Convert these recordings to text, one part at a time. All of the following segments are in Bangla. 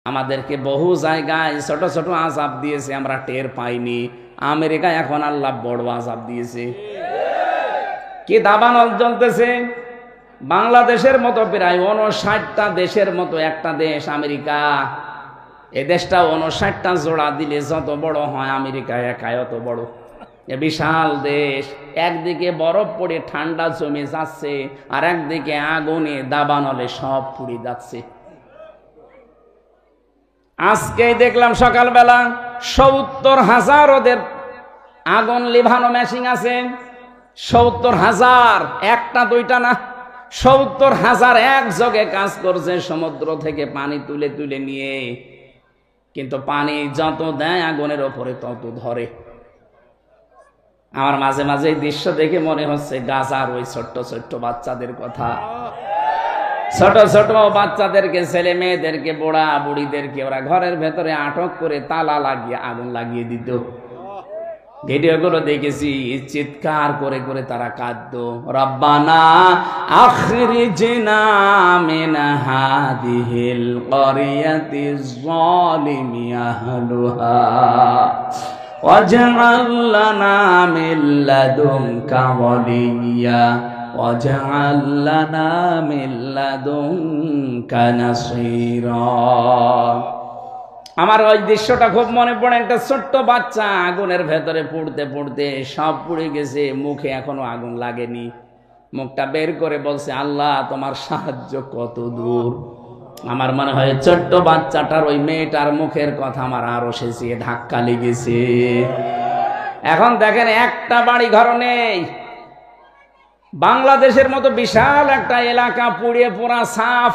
আমাদেরকে বহু জায়গায় ছোট ছোট আযাব দিয়েছে, আমরা টের পাইনি। আমেরিকায় এখন আল্লাহ বড় আযাব দিয়েছে। কি দাবানল চলতেছে। বাংলাদেশের মতো প্রায় 59টা দেশের মতো একটা দেশ আমেরিকা। এই দেশটা 59টা জোড়া দিলে যত বড় হয়, আমেরিকা একাই অত বড়। এ বিশাল দেশ। একদিকে বরফ পড়ে ঠান্ডা জমে যাচ্ছে, আর একদিকে আগুনে দাবানলে সব পুড়ে যাচ্ছে। আজকেই দেখলাম সকালবেলা 70,000 ওদের আগুন লিভানো মেশিন আছে। 70,000, একটা দুইটা না, 70,000 একযোগে কাজ করছে সমুদ্র থেকে পানি তুলে তুলে নিয়ে। কিন্তু পানি যত দেয় আগুনের ওপরে তত ধরে। আমার মাঝে মাঝে এই দৃশ্য দেখে মনে হচ্ছে গাজার ওই ছোট্ট ছোট্ট বাচ্চাদের কথা। ছোট ছোট বাচ্চাদেরকে, ছেলে মেয়েদেরকে, বুড়া বুড়িদেরকে ওরা ঘরের ভেতরে আটক করে তালা লাগিয়ে আগুন লাগিয়ে দিত। ভিডিওগুলো দেখেছি, চিৎকার করে করে তারা কাঁদতো, রব্বানা আখরিজনা মিন হাদিহিল ক্বরিয়াতিজ যালিমি আহলুহা ওয়াজআল লানা মিন লাদুনকা ওয়ালিয়্যা ওয়াজআল লানা মিন লাদুনকা নাসীরা। আমার ওই দৃশ্যটা খুব মনে পড়ে। একটা ছোট্ট বাচ্চা আগুনের ভেতরে পুড়তে পুড়তে সব পুড়ে গেছে, মুখে এখনো আগুন লাগেনি। মুখটা বের করে বলছে, আল্লাহ তোমার সাহায্য কত দূর। আমার মনে হয় ছোট্ট বাচ্চাটার ওই মেয়েটার মুখের কথা আমার আরো শেষে ধাক্কা লেগেছে। এখন দেখেন, একটা বাড়ি ঘর নেই। বাংলাদেশের মতো বিশাল একটা এলাকা পুড়িয়ে পোড়া সাফ,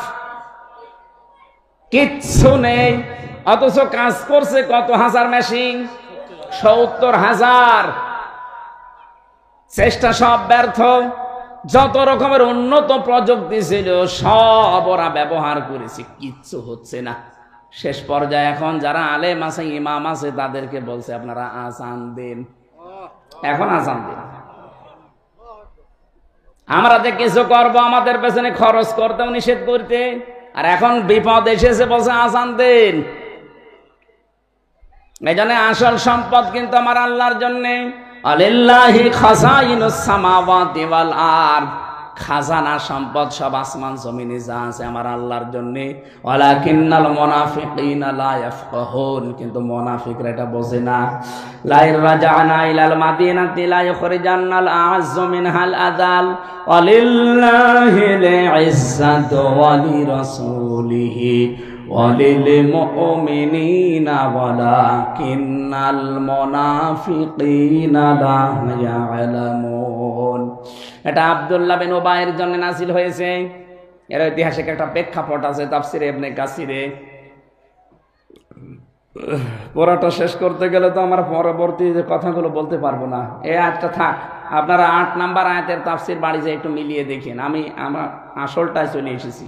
কিচ্ছু নেই। অথচ কাজ করছে কত হাজার মেশিন, 70,000। চেষ্টা সব ব্যর্থ। যত রকমের উন্নত প্রযুক্তি ছিল সব ওরা ব্যবহার করেছে, কিচ্ছু হচ্ছে না। শেষ পর্যায়ে এখন যারা আলেম আছে, ইমাম আছে, তাদেরকে বলছে আপনারা আযান দেন। এখন আযান দেন। আমরা যে কিছু করবো আমাদের পেছনে খরচ করতেও নিষেধ করতে, আর এখন বিপদ এসেছে বলছে আযান দেন। এই জন্য আসল সম্পদ কিন্তু আমার আল্লাহর জন্য। আলিল্লাহি খাযাইনুস সামাওয়াতি ওয়াল আরদ। খাজানা সম্পদ সব আসমান জমিনে যা আছে আমার আল্লাহর জন্য। ওয়ালাকিন্নাল মুনাফিকিনা লা ইয়াফকাহুন। কিন্তু মুনাফিকরা এটা বোঝে না। লা ইরজানা ইলাল মাদিনাতি লা ইখরিজান্নাল আ'আজ্জু মিনহাল আযাল ওয়ালিল্লাহিল ইজ্জাতু ওয়া লিরাসূলিহি ওয়ালিল মুমিনিনা ওয়ালাকিন্নাল মুনাফিকিনা লা ইয়ালামুন। এটা আব্দুল্লাহ বিন উবাইয়ের জন্য নাযিল হয়েছে। এর ঐতিহাসিক একটা প্রেক্ষাপট আছে তাফসীরে ইবনে কাসিরে। পুরোটা শেষ করতে গেলে তো আমরা পরবর্তী যে কথাগুলো বলতে পারবো না। এই আয়াতটা থাক, আপনারা 8 নাম্বার আয়াতের তাফসীর বাড়ি যেয়ে একটু মিলিয়ে দেখেন। আমি আমার আসলটায় চলে এসেছি।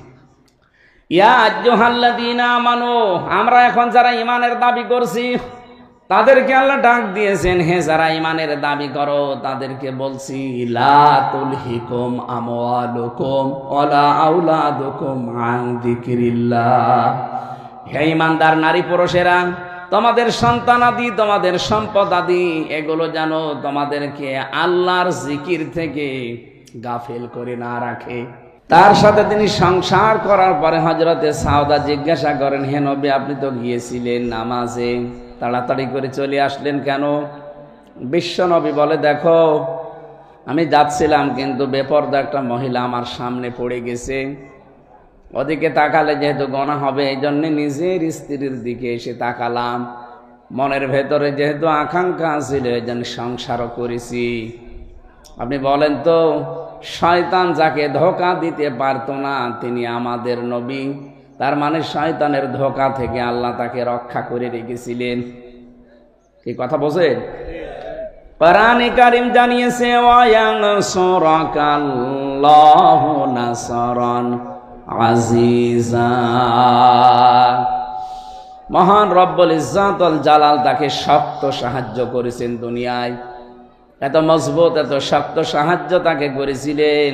ইয়া আইয়ুহাল্লাযীনা আমানু, আমরা এখন যারা ঈমানের দাবি করছি তাদেরকে আল্লাহ ডাক দিয়েছেন, হে যারা ঈমানের দাবি করো তাদেরকে বলছি, লা তুলহিকুম আমওয়ালুকুম ওয়ালা আওলাদুকুম আন যিকরিল্লাহ। হে ঈমানদার নারী পুরুষেরা, তোমাদের সন্তানাদি, তোমাদের সম্পদাদি, এগুলো যেন তোমাদেরকে আল্লাহর জিকির থেকে গাফিল করে না রাখে। তার সাথে তিনি সংসার করার পরে হযরতে সাউদা জিজ্ঞাসা করেন, হে নবী আপনি তো গিয়েছিলেন নামাজে, তাড়াতাড়ি করে চলে আসলেন কেন? বিশ্ব নবী বলে, দেখো আমি যাচ্ছিলাম কিন্তু বেপরদা একটা মহিলা আমার সামনে পড়ে গেছে। ওদিকে তাকালে যেহেতু গুনাহ হবে, এই জন্য নিজের স্ত্রীর দিকে এসে তাকালাম। মনের ভেতরে যেহেতু আকাঙ্ক্ষা ছিল, এই জন্য সংসারও করেছি। আপনি বলেন তো, শয়তান যাকে ধোঁকা দিতে পারতো না তিনি আমাদের নবী। তার মানে শয়তানের ধোঁকা থেকে আল্লাহ তাকে রক্ষা করে রেখেছিলেন। এই কথা বোঝেন? কোরআনে কারীম জানিয়েছে, ওয়ায়ানসুরাকাল্লাহু নাসরান আজিজা। মহান রব্বুল ইজ্জত ওয়াল জালাল তাকে শক্ত সাহায্য করেছেন দুনিয়ায়। এত মজবুত, এত শক্ত সাহায্য তাকে করেছিলেন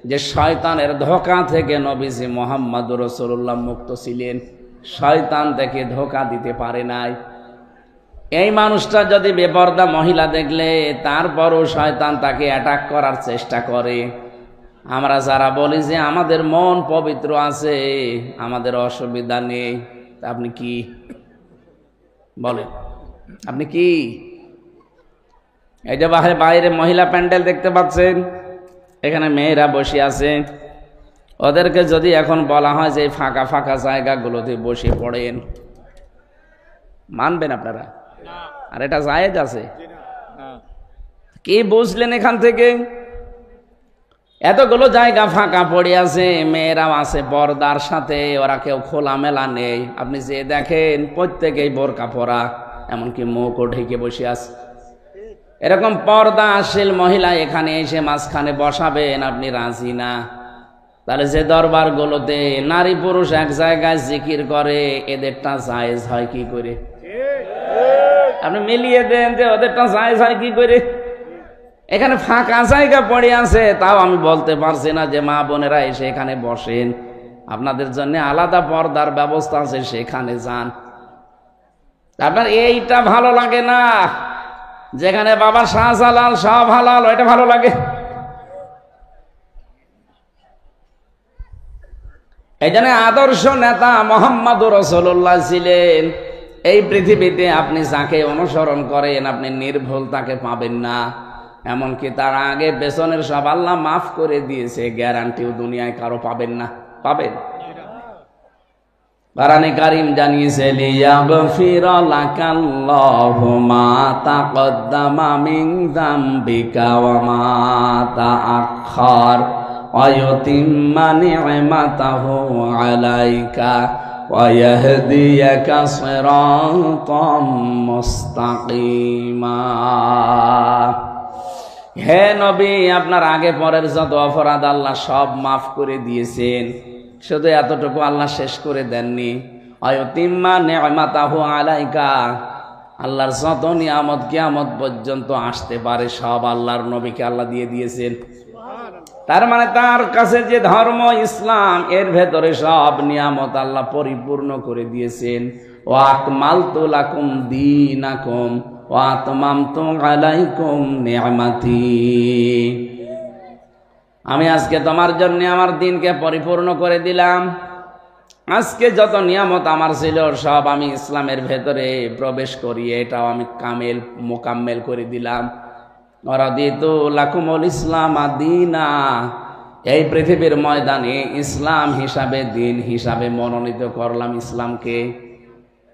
যে শয়তানের ধোঁকা থেকে নবীজি মুহাম্মদুর রাসূলুল্লাহ মুক্ত ছিলেন। শয়তান থেকে ধোঁকা দিতে পারে নাই। এই মানুষটা যদি বেপরদা মহিলা দেখলে তারপরও শয়তান তাকে অ্যাটাক করার চেষ্টা করে। আমরা যারা বলি যে আমাদের মন পবিত্র আছে, আমাদের অসুবিধা নেই, আপনি কি বলেন? আপনি কি এই যে বাইরে মহিলা প্যান্ডেল দেখতে পাচ্ছেন, এখানে মেয়েরা বসে আছে, ওদেরকে যদি এখন বলা হয় যে ফাঁকা ফাঁকা জায়গাগুলোতে বসে পড়েন, মানবেন আপনারা? আর এটা জায়েজ আছে? কি বুঝলেন এখান থেকে? এতগুলো জায়গা ফাঁকা পড়ে আছে, মেয়েরাও আছে পর্দার সাথে, ওরা কেউ খোলামেলা নেই। আপনি যে দেখেন প্রত্যেকেই বোরকা পরা, এমনকি মুখও ঢেকে বসে আছে। এরকম পর্দাশীল মহিলা এখানে এসে মাঝখানে বসাবেন, আপনি রাজি না? তাহলে যে দরবারগুলোতে নারী পুরুষ এক জায়গায় জিকির করে, এদেরটা জায়েজ হয় কি করে? আপনি মিলিয়ে দেন যে ওদেরটা জায়েজ হয় কি করে। এখানে ফাঁকা জায়গা পড়ে আছে, তাও আমি বলতে পারছি না যে মা বোনেরা এসে এখানে বসেন, আপনাদের জন্য আলাদা পর্দার ব্যবস্থা আছে, সেখানে যান। আপনার এইটা ভালো লাগে না, যেখানে বাবা শাহজালাল সব হালাল, এটা ভালো লাগে? এই জন্য আদর্শ নেতা মুহাম্মদুর রাসূলুল্লাহ ছিলেন। এই পৃথিবীতে আপনি যাকে অনুসরণ করেন আপনি নির্ভুল তাকে পাবেন না। এমনকি তার আগে পেছনের সব আল্লাহ মাফ করে দিয়েছে, গ্যারান্টিও দুনিয়ায় কারো পাবেন না। পাবেন? কোরআনে কারীম জানিয়েছে, লিয়াগফিরা লাকাল্লাহু মা তাকদ্দামা মিন যামবিকা ওয়া মা তাআখার ওয়া ইউতিম্মা নি'মাতাহু আলাইকা ওয়া ইয়াহদিয়াকা সিরাতাম মুস্তাকিমা। হে নবী, আপনার আগে পরের যত অপরাধ আল্লাহ সব মাফ করে দিয়েছেন, শুধু এতটুকু আল্লাহ শেষ করে দেননি, আয়তিম্মা নি'মাতাহু আলাইকা, আল্লাহর যত নিয়ামত কিয়ামত পর্যন্ত আসতে পারে সব আল্লাহর নবীকে আল্লাহ দিয়ে দিয়েছেন। তার মানে তার কাছে যে ধর্ম ইসলাম, এর ভেতরে সব নিয়ামত আল্লাহ পরিপূর্ণ করে দিয়েছেন। ওয়া আকমালতু লাকুম দীনাকুম ওয়া আতমামতু আলাইকুম নি'মাতি, আমি আজকে তোমার জন্য আমার দিনকে পরিপূর্ণ করে দিলাম। আজকে যত নিয়ামত আমার ছিল সব আমি ইসলামের ভেতরে প্রবেশ করিয়ে এটাও আমি কামেল মোকাম্মেল করে দিলাম। রাদিতু লাকুমুল ইসলাম দীনা, এই পৃথিবীর ময়দানে ইসলাম হিসাবে, দিন হিসাবে মনোনীত করলাম ইসলামকে।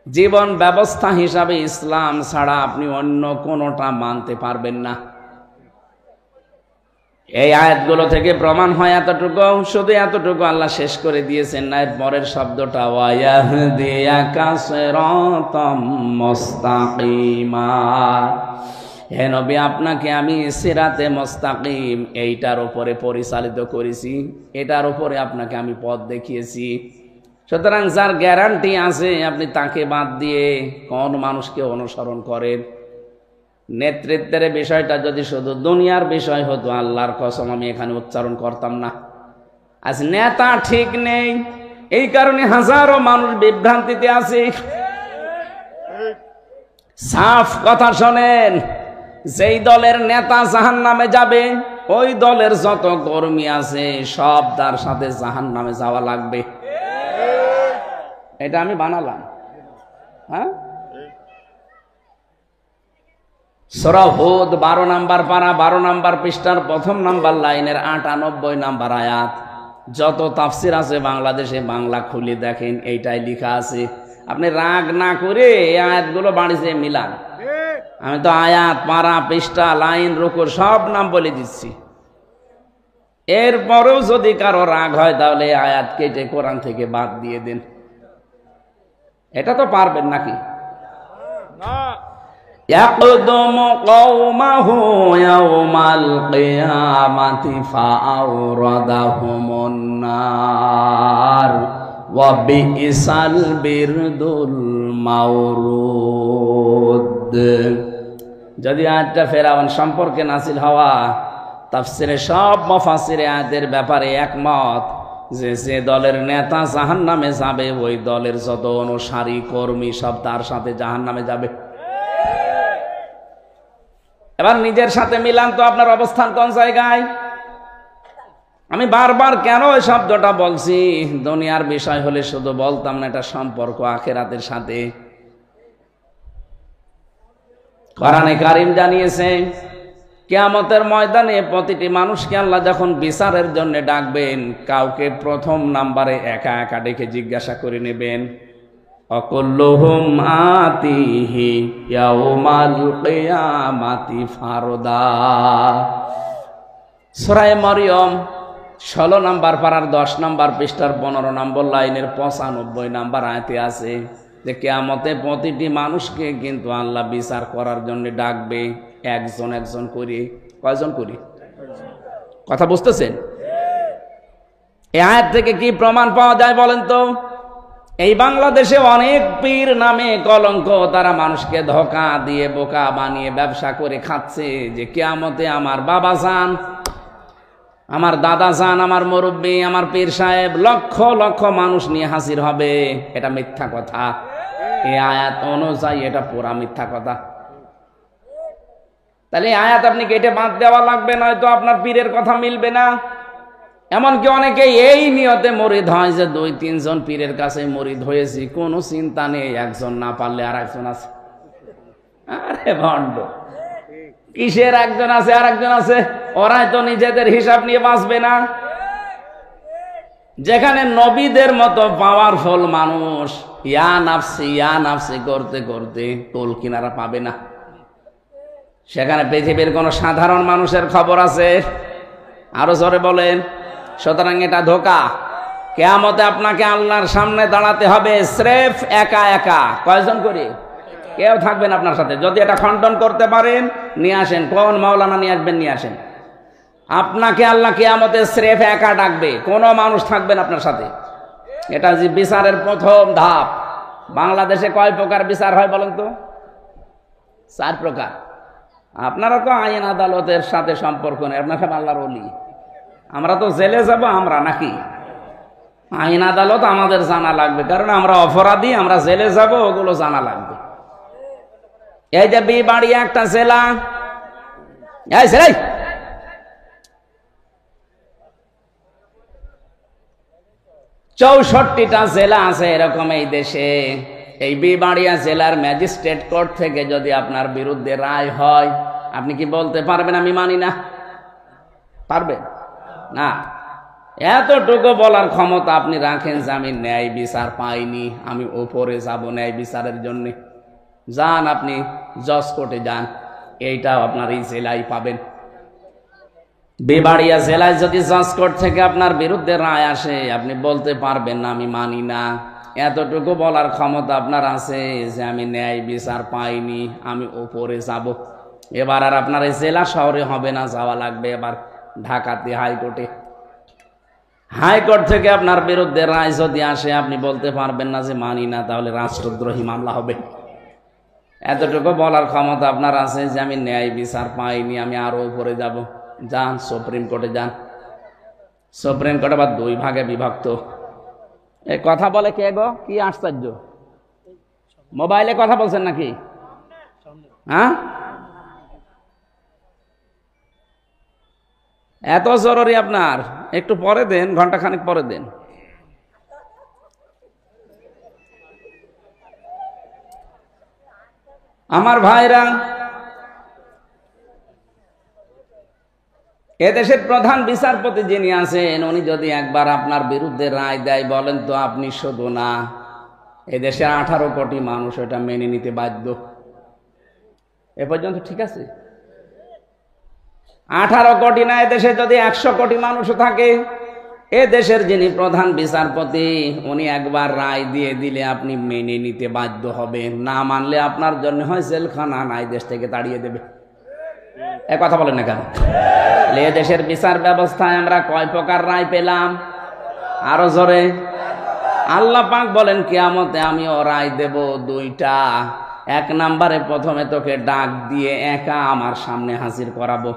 জীবন ব্যবস্থা হিসাবে ইসলাম ছাড়া আপনি অন্য কোনোটা মানতে পারবেন না। এই আয়াতগুলো থেকে প্রমাণ হয় এতটুকু, শুধু এতটুকু আল্লাহ শেষ করে দিয়েছেন না। এর পরের শব্দটা ওয়ায়াহদিয়াকা সিরাতাম মুস্তাকিমা, হে নবী আপনাকে আমি সিরাতে মুস্তাকিম এইটার উপরে পরিচালিত করেছি, এটার উপরে আপনাকে আমি পথ দেখিয়েছি। সুতরাং যার গ্যারান্টি আছে আপনি তাকে বাদ দিয়ে কোন মানুষকে অনুসরণ করেন? নেতৃত্বের বিষয়টা যদি শুধু দুনিয়ার বিষয় হতো, আল্লাহর কসম আমি এখানে উচ্চারণ করতাম না। আজ নেতা ঠিক নেই, এই কারণে হাজারো মানুষ বিভ্রান্তিতে আছে। সাফ কথা শোনেন, যেই দলের নেতা জাহান্নামে যাবে, ওই দলের যত কর্মী আছে সব তার সাথে জাহান্নামে যাওয়া লাগবে। এটা আমি বানালাম। হ্যাঁ, সূরা হুদ 12 নম্বর পারা 12 নম্বর পৃষ্ঠার 1 নম্বর লাইনের 98 নম্বর আয়াত। যত তাফসির আছে বাংলাদেশে, বাংলা খুলে দেখেন, এইটাই লেখা আছে। আপনি রাগ না করে এই আয়াতগুলো বাড়িতে মিলান। আমি তো আয়াত, পারা, পৃষ্ঠা, লাইন, রুকু সব নাম বলে দিচ্ছি। এরপরেও যদি কারো রাগ হয় তাহলে আয়াত কেটে কোরআন থেকে বাদ দিয়ে দেন। এটা তো পারবেন নাকি? ইয়াকদুমু কওমাহু ইয়াওমাল কিয়ামাতি ফাআওরাদাহুমুন নার ওয়া বিইসাল বিরদুল মাওরুদ। যদি আয়াতটা ফেরাউন সম্পর্কে নাযিল হওয়া, তাফসিরে সব মুফাসসিরে আয়াতের ব্যাপারে একমত যে যে দলের নেতা জাহান্নামে যাবে ওই দলের যত অনুসারী কর্মী সব তার সাথে জাহান্নামে যাবে। এবার নিজের সাথে মিলান তো আপনার অবস্থান কোন জায়গায়। আমি বারবার কেন এই শব্দটা বলছি, দুনিয়ার বিষয় হলে শুধু বলতাম না, এটা সম্পর্ক আখিরাতের সাথে। কোরআনে কারীম জানিয়েছে কিয়ামতের ময়দানে প্রতিটি মানুষকে আল্লাহ যখন বিচারের জন্য ডাকবেন, কাউকে প্রথম নাম্বারে একা একা ডেকে জিজ্ঞাসা করে নেবেন, অকুল্লুহুম আতিহি ইয়াউমাল কিয়ামাতি ফারদা। সূরা মরিয়ম 16 নম্বর পারার 10 নম্বর পৃষ্ঠার 15 নম্বর লাইনের 95 নম্বর আয়াতে আছে যে কিয়ামতে প্রতিটি মানুষকে কিন্তু আল্লাহ বিচার করার জন্য ডাকবে, একজন একজন করে। কয়জন করে? কথা বুঝতেছেন? এই আয়াত থেকে কি প্রমাণ পাওয়া যায় বলেন তো? এই বাংলাদেশে অনেক পীর নামে কলঙ্ক, তারা মানুষকে ধোঁকা দিয়ে বোকা বানিয়ে ব্যবসা করে খাচ্ছে যে কিয়ামতে আমার বাবা যান, আমার দাদা যান, আমার মুরব্বী, আমার পীর সাহেব লক্ষ লক্ষ মানুষ নিয়ে হাজির হবে। এটা মিথ্যা কথা। এই আয়াত অনুযায়ী এটা পুরা মিথ্যা কথা। তাহলে আয়াত আপনি কেটে বাদ দেওয়া লাগবে, নয়তো আপনার পীরের কথা মিলবে না। এমনকি অনেকে এই নিয়তে মরিদ হয় যে 2-3 জন পীরের কাছে মরিদ হয়েছি, কোনো চিন্তা নেই, একজন না পারলে আর একজন আছে। আরে ভণ্ড, কিসের একজন আছে আর একজন আছে? ওরাই তো নিজেদের হিসাব নিয়ে বাঁচবে না। যেখানে নবীদের মতো পাওয়ারফুল মানুষ ইয়া নাফসি করতে করতে কুল কিনারা পাবে না, সেখানে পৃথিবীর কোন সাধারণ মানুষের খবর আছে? আরো জোরে বলেন। সুতরাং এটা ধোঁকা। কিয়ামতে আপনাকে আল্লাহর সামনে দাঁড়াতে হবে স্রেফ একা একা। কয়জন করে? কেউ থাকবেন আপনার সাথে। যদি এটা খণ্ডন করতে পারেন নিয়ে আসেন, কোন মাওলানা নিয়ে আসবেন, নিয়ে আসেন। আপনাকে আল্লাহ কিয়ামতে স্রেফ একা ডাকবে, কোনো মানুষ থাকবেন আপনার সাথে। এটা যে বিচারের প্রথম ধাপ। বাংলাদেশে কয় প্রকার বিচার হয় বলেন তো? 4 প্রকার। আপনারা তো আইন আদালতের সাথে সম্পর্ক নেই, আপনার সব আল্লাহর ওলি। আমরা তো জেলে যাব, আমরা নাকি? আইন আদালত আমাদের জানা লাগবে, কারণ আমরা অপরাধী, আমরা জেলে যাব, ওগুলো জানা লাগবে। এই যে বিবাড়ি একটা জেলা, 64টা জেলা আছে এরকম এই দেশে। এই বিবাড়িয়া জেলার ম্যাজিস্ট্রেট কোর্ট থেকে যদি আপনার বিরুদ্ধে রায় হয়, আপনি কি বলতে পারবেন আমি মানি না? পারবেন না। এতটুকু বলার ক্ষমতা আপনি রাখেন যে আমি ন্যায় বিচার পাইনি, আমি ওপরে যাব ন্যায় বিচারের জন্য। যান আপনি জজ কোর্টে যান, এইটাও আপনার এই জেলায় পাবেন। বিবাড়িয়া জেলায় যদি জজ কোর্ট থেকে আপনার বিরুদ্ধে রায় আসে, আপনি বলতে পারবেন না আমি মানি না। এতটুকু বলার ক্ষমতা আপনার আছে যে আমি ন্যায় বিচার পাইনি, আমি ওপরে যাব। এবার আর আপনার এই জেলা শহরে হবে না, যাওয়া লাগবে এবার ঢাকাতে হাইকোর্টে। হাইকোর্ট থেকে আপনার বিরুদ্ধে রায় যদি আসে, আপনি বলতে পারবেন না যে মানি না, তাহলে রাষ্ট্রদ্রোহী মামলা হবে। এতটুকু বলার ক্ষমতা আপনার আছে যে আমি ন্যায় বিচার পাইনি, আমি আরো উপরে যাব। যান সুপ্রিম কোর্টে যান। সুপ্রিম কোর্ট আবার 2 ভাগে বিভক্ত। এই কথা বলে কে গো? কি আশ্চর্য! মোবাইলে কথা বলছেন নাকি? হ্যাঁ, এত জরুরি আপনার? একটু পরে দেন, ঘন্টা খানেক পরে দেন। আমার ভাইরা, এদেশের প্রধান বিচারপতি যিনি আছেন, উনি যদি একবার আপনার বিরুদ্ধে রায় দেয়, বলেন তো আপনি শুধু না, এদেশের 18 কোটি মানুষ এটা মেনে নিতে বাধ্য। এ পর্যন্ত ঠিক আছে? 18 কোটি না, এদেশে যদি 100 কোটি মানুষও থাকে, এ দেশের যিনি প্রধান বিচারপতি, উনি একবার রায় দিয়ে দিলে আপনি মেনে নিতে বাধ্য হবেন। না মানলে আপনার জন্য হয় জেলখানা, না এই দেশ থেকে তাড়িয়ে দেবে। এ কথা বলেন না কেন? এ দেশের বিচার ব্যবস্থায় আমরা কয় প্রকার রায় পেলাম? আরো জোরে। আল্লাহ পাক বলেন কিয়ামতে আমিও রায় দেব 2টা। 1 নম্বরে প্রথমে তোকে ডাক দিয়ে একা আমার সামনে হাজির করাবো।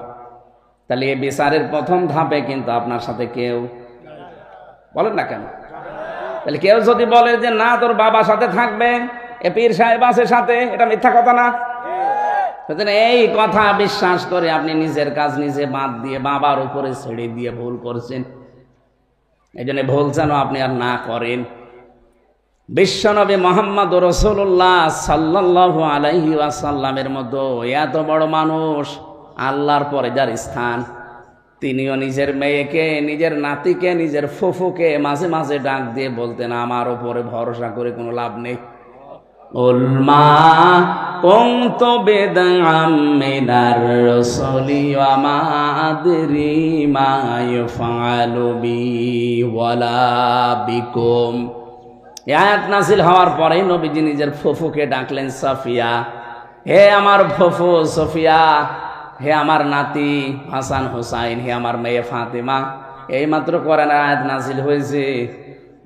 তাহলে এই বিচারের প্রথম ধাপে কিন্তু আপনার সাথে কেউ বলেন না কেন? তাহলে কেউ যদি বলে যে না তোর বাবার সাথে থাকবে, এ পীর সাহেব আছে সাথে, এটা মিথ্যা কথা না? এই কথা বিশ্বাস করে আপনি নিজের কাজ নিজে বাদ দিয়ে বাবার উপরে ছেড়ে দিয়ে ভুল করছেন। এই জন্য ভুল যেন আপনি আর না করেন। বিশ্বনবী মুহাম্মদ রাসূলুল্লাহ সাল্লাল্লাহু আলাইহি ওয়াসাল্লামের মতো এত বড় মানুষ, আল্লাহর পরে যার স্থান, তিনিও নিজের মেয়েকে, নিজের নাতিকে, নিজের ফুফুকে মাঝে মাঝে ডাক দিয়ে বলতেন আমার উপরে ভরসা করে কোনো লাভ নেই। উলমা কুনতু বিদআম মিনার রাসূলি ওয়া মা আদরি মা ইউফআলু বি ওয়ালা বিকুম। আয়াত নাযিল হওয়ার পরে নবীজি নিজের ফুফুকে ডাকলেন সফিয়া, হে আমার ফুফু সফিয়া, হে আমার নাতি হাসান হুসাইন, হে আমার মেয়ে ফাতেমা। এইমাত্র কোরআনের আয়াত নাযিল হয়েছে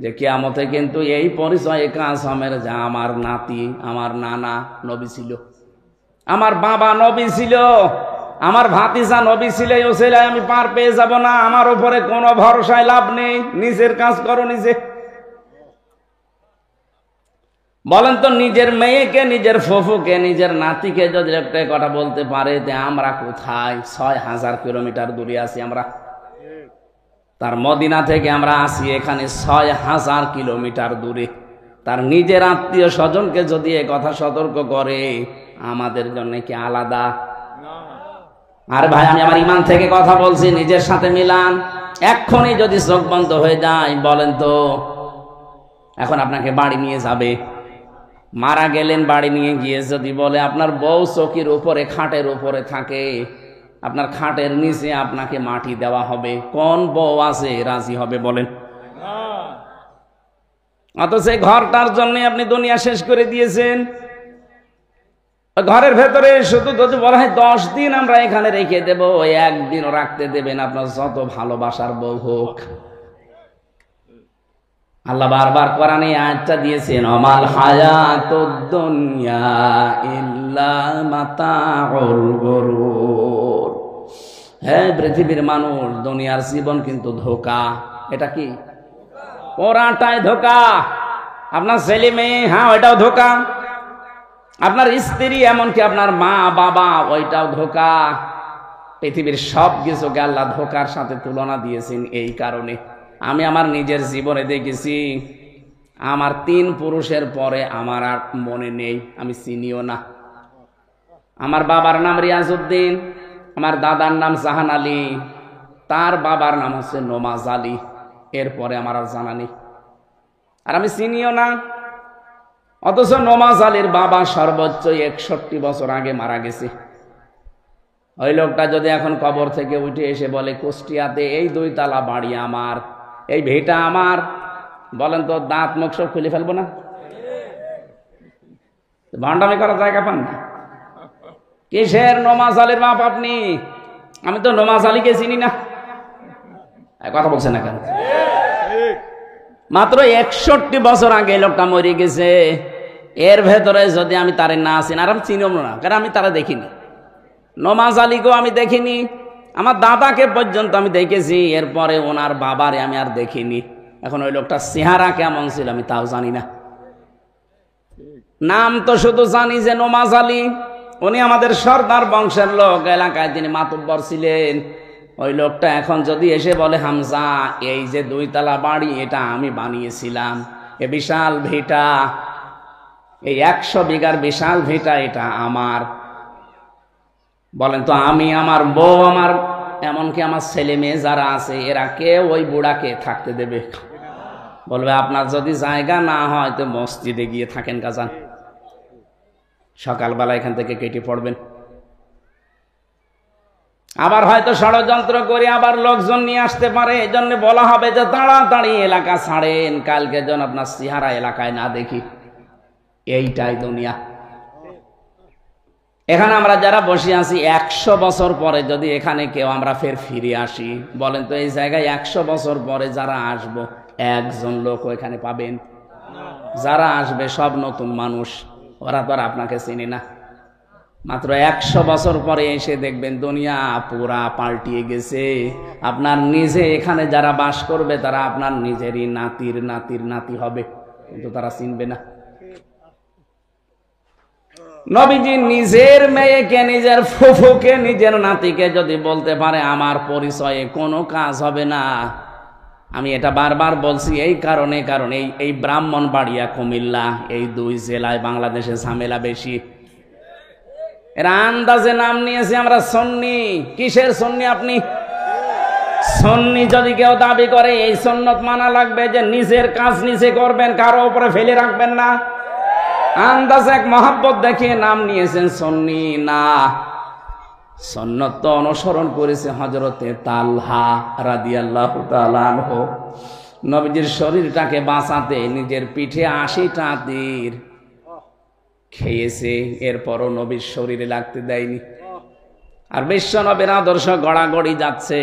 যে কিয়ামতে কিন্তু এই পরিচয়ে কাজ হবে যে আমার নাতি, আমার নানা নবী ছিল, আমার বাবা নবী ছিল, আমার ভাতিজা নবী ছিল। এই ওসিলায় আমি পার পেয়ে যাব না, আমার উপরে কোনো ভরসায় লাভ নেই, নিজের কাজ করো নিজে। বলেন তো, নিজের মেয়েকে, নিজের ফুফুকে, নিজের নাতিকে যদি একটা কথা বলতে পারে যে আমরা কোথায়, ৬,০০০ কিলোমিটার দূরে আছি আমরা, তার মদিনা থেকে আমরা আসি এখানে ৬,০০০ কিলোমিটার দূরে, তার নিজের আত্মীয় স্বজনকে যদি এ কথা সতর্ক করে, আমাদের জন্য কি আলাদা? আর ভাই, আমি আমার ইমান থেকে কথা বলছি, নিজের সাথে মিলান। এক্ষুনি যদি চোখ বন্ধ হয়ে যায়, বলেন তো, এখন আপনাকে বাড়ি নিয়ে যাবে, মারা গেলেন, বাড়ি নিয়ে গিয়ে যদি বলে আপনার বউ চৌকির উপরে, খাটের উপরে থাকে, আপনার খাটের নিচে আপনাকে মাটি দেওয়া হবে, কোন বউ আছে রাজি হবে বলেন? অথচ ঘরটার জন্য আপনি দুনিয়া শেষ করে দিয়েছেন। ঘরের ভেতরে শুধু যদি বলা হয় 10 দিন আমরা এখানে রেখে দেব, ওই একদিনও রাখতে দেবেন, আপনার যত ভালোবাসার বউ হোক। আল্লাহ বারবার কোরআনে আয়াতটা দিয়েছেন, আমাল হায়াতুদ দুনিয়া ইল্লা মাতাউল গুরুর। হ্যাঁ, পৃথিবীর মানুষ, দুনিয়ার জীবন কিন্তু ধোঁকা। এটা কি? পুরাটাই ধোঁকা। আপনার ছেলে মেয়ে, হ্যাঁ ওইটাও ধোঁকা। আপনার স্ত্রী, এমনকি আপনার মা বাবা, ওইটাও ধোঁকা। পৃথিবীর সব কিছুকে আল্লাহ ধোঁকার সাথে তুলনা দিয়েছেন। এই কারণে আমি আমার নিজের জীবনে দেখেছি, আমার 3 পুরুষের পরে আমার আর মনে নেই, আমি চিনিও না। আমার বাবার নাম রিয়াজউদ্দিন, আমার দাদার নাম জাহান আলী, তার বাবার নাম হচ্ছে নমাজ আলী, এরপরে আমার আর জানা নেই, আর আমি চিনিও না। অথচ নমাজ আলীর বাবা সর্বোচ্চ 61 বছর আগে মারা গেছে। ওই লোকটা যদি এখন কবর থেকে উঠে এসে বলে কুষ্টিয়াতে এই 2 তলা বাড়ি আমার, এই ভিটা আমার, বলেন তো দাঁত মুখ সব খুলে ফেলবো না? ভান্ডামি করার জায়গা পান না। কিসের নমাজ আলীর বাপ আপনি? আমি তো নমাজ আলীকে চিনি না। কথা বলছেন না কেন? মাত্র 61 বছর আগে লোকটা মরে গেছে। এর ভেতরে যদি আমি তারে না চিনি, আর আমি চিনব না, কারণ আমি তারা দেখিনি। নমাজ আলীকেও আমি দেখিনি, আমার দাদাকে পর্যন্ত আমি দেখেছি, এরপরে ওনার বাবারে আমি আর দেখিনি। এখন ওই লোকটা চেহারা কেমন ছিল আমি তাও জানি না। নাম তো শুধু জানি যে নমাজ আলী, উনি আমাদের সর্দার বংশের লোক, এলাকায় তিনি মাতব্বর ছিলেন। ওই লোকটা এখন যদি এসে বলে হামজা এই যে 2 তলা বাড়ি এটা আমি বানিয়েছিলাম, এ বিশাল ভিটা, এই 100 বিঘার বিশাল ভিটা এটা আমার, বলেন তো আমি, আমার বউ, আমার এমনকি আমার ছেলে মেয়ে যারা আছে, এরা কেউ ওই বুড়াকে থাকতে দেবে? বলবে আপনার যদি জায়গা না হয় তো মসজিদে গিয়ে থাকেন, কাজান, সকালবেলা এখান থেকে কেটে পড়বেন। আবার হয়তো ষড়যন্ত্র করে আবার লোকজন নিয়ে আসতে পারে, এই জন্য বলা হবে যে তাড়াতাড়ি এলাকা ছাড়েন, কালকে যেন আপনার চেহারা এলাকায় না দেখি। এইটাই দুনিয়া। এখানে আমরা যারা বসে আছি, 100 বছর পরে যদি এখানে কেউ আমরা ফিরে আসি, বলেন তো এই জায়গায় 100 বছর পরে যারা আসবো, একজন লোক এখানে পাবেন? যারা আসবে সব নতুন মানুষ, ওরা তো আর আপনাকে চিনি না। মাত্র 100 বছর পরে এসে দেখবেন দুনিয়া পুরা পাল্টিয়ে গেছে। আপনার নিজে এখানে যারা বাস করবে তারা আপনার নিজেরই নাতির নাতির নাতি হবে, কিন্তু তারা চিনবে না। নবীজি নিজের মেয়েকে, নিজের ফুফুকে, নিজের নাতিকে যদি বলতে পারে আমার পরিচয়ে কোনো কাজ হবে না। আমি এটা বারবার বলছি এই কারণে, কারণ এই ব্রাহ্মণবাড়িয়া, কুমিল্লা, এই 2 জেলায় বাংলাদেশে ঝামেলা বেশি। এরা আন্দাজে নাম নিয়েছে আমরা সুন্নি। কিসের সুন্নি? আপনি সুন্নি যদি কেউ দাবি করে, এই সুন্নত মানা লাগবে যে নিজের কাজ নিজে করবেন, কারো উপরে ফেলে রাখবেন না। আন্দাজে এক মহাব্বত দেখিয়ে নাম নিয়েছেন সুন্নি। না, সুন্নত তো অনুসরণ করেছে হযরতে তালহা রাদিয়াল্লাহু তাআলা আনহু। নবীজির শরীরটাকে বাঁচাতে নিজের পিঠে 80টা তীর খেয়েছে, এরপরও নবীর শরীরে লাগতে দেয়নি। আর বিশ্ব নবীর আদর্শ গড়াগড়ি যাচ্ছে।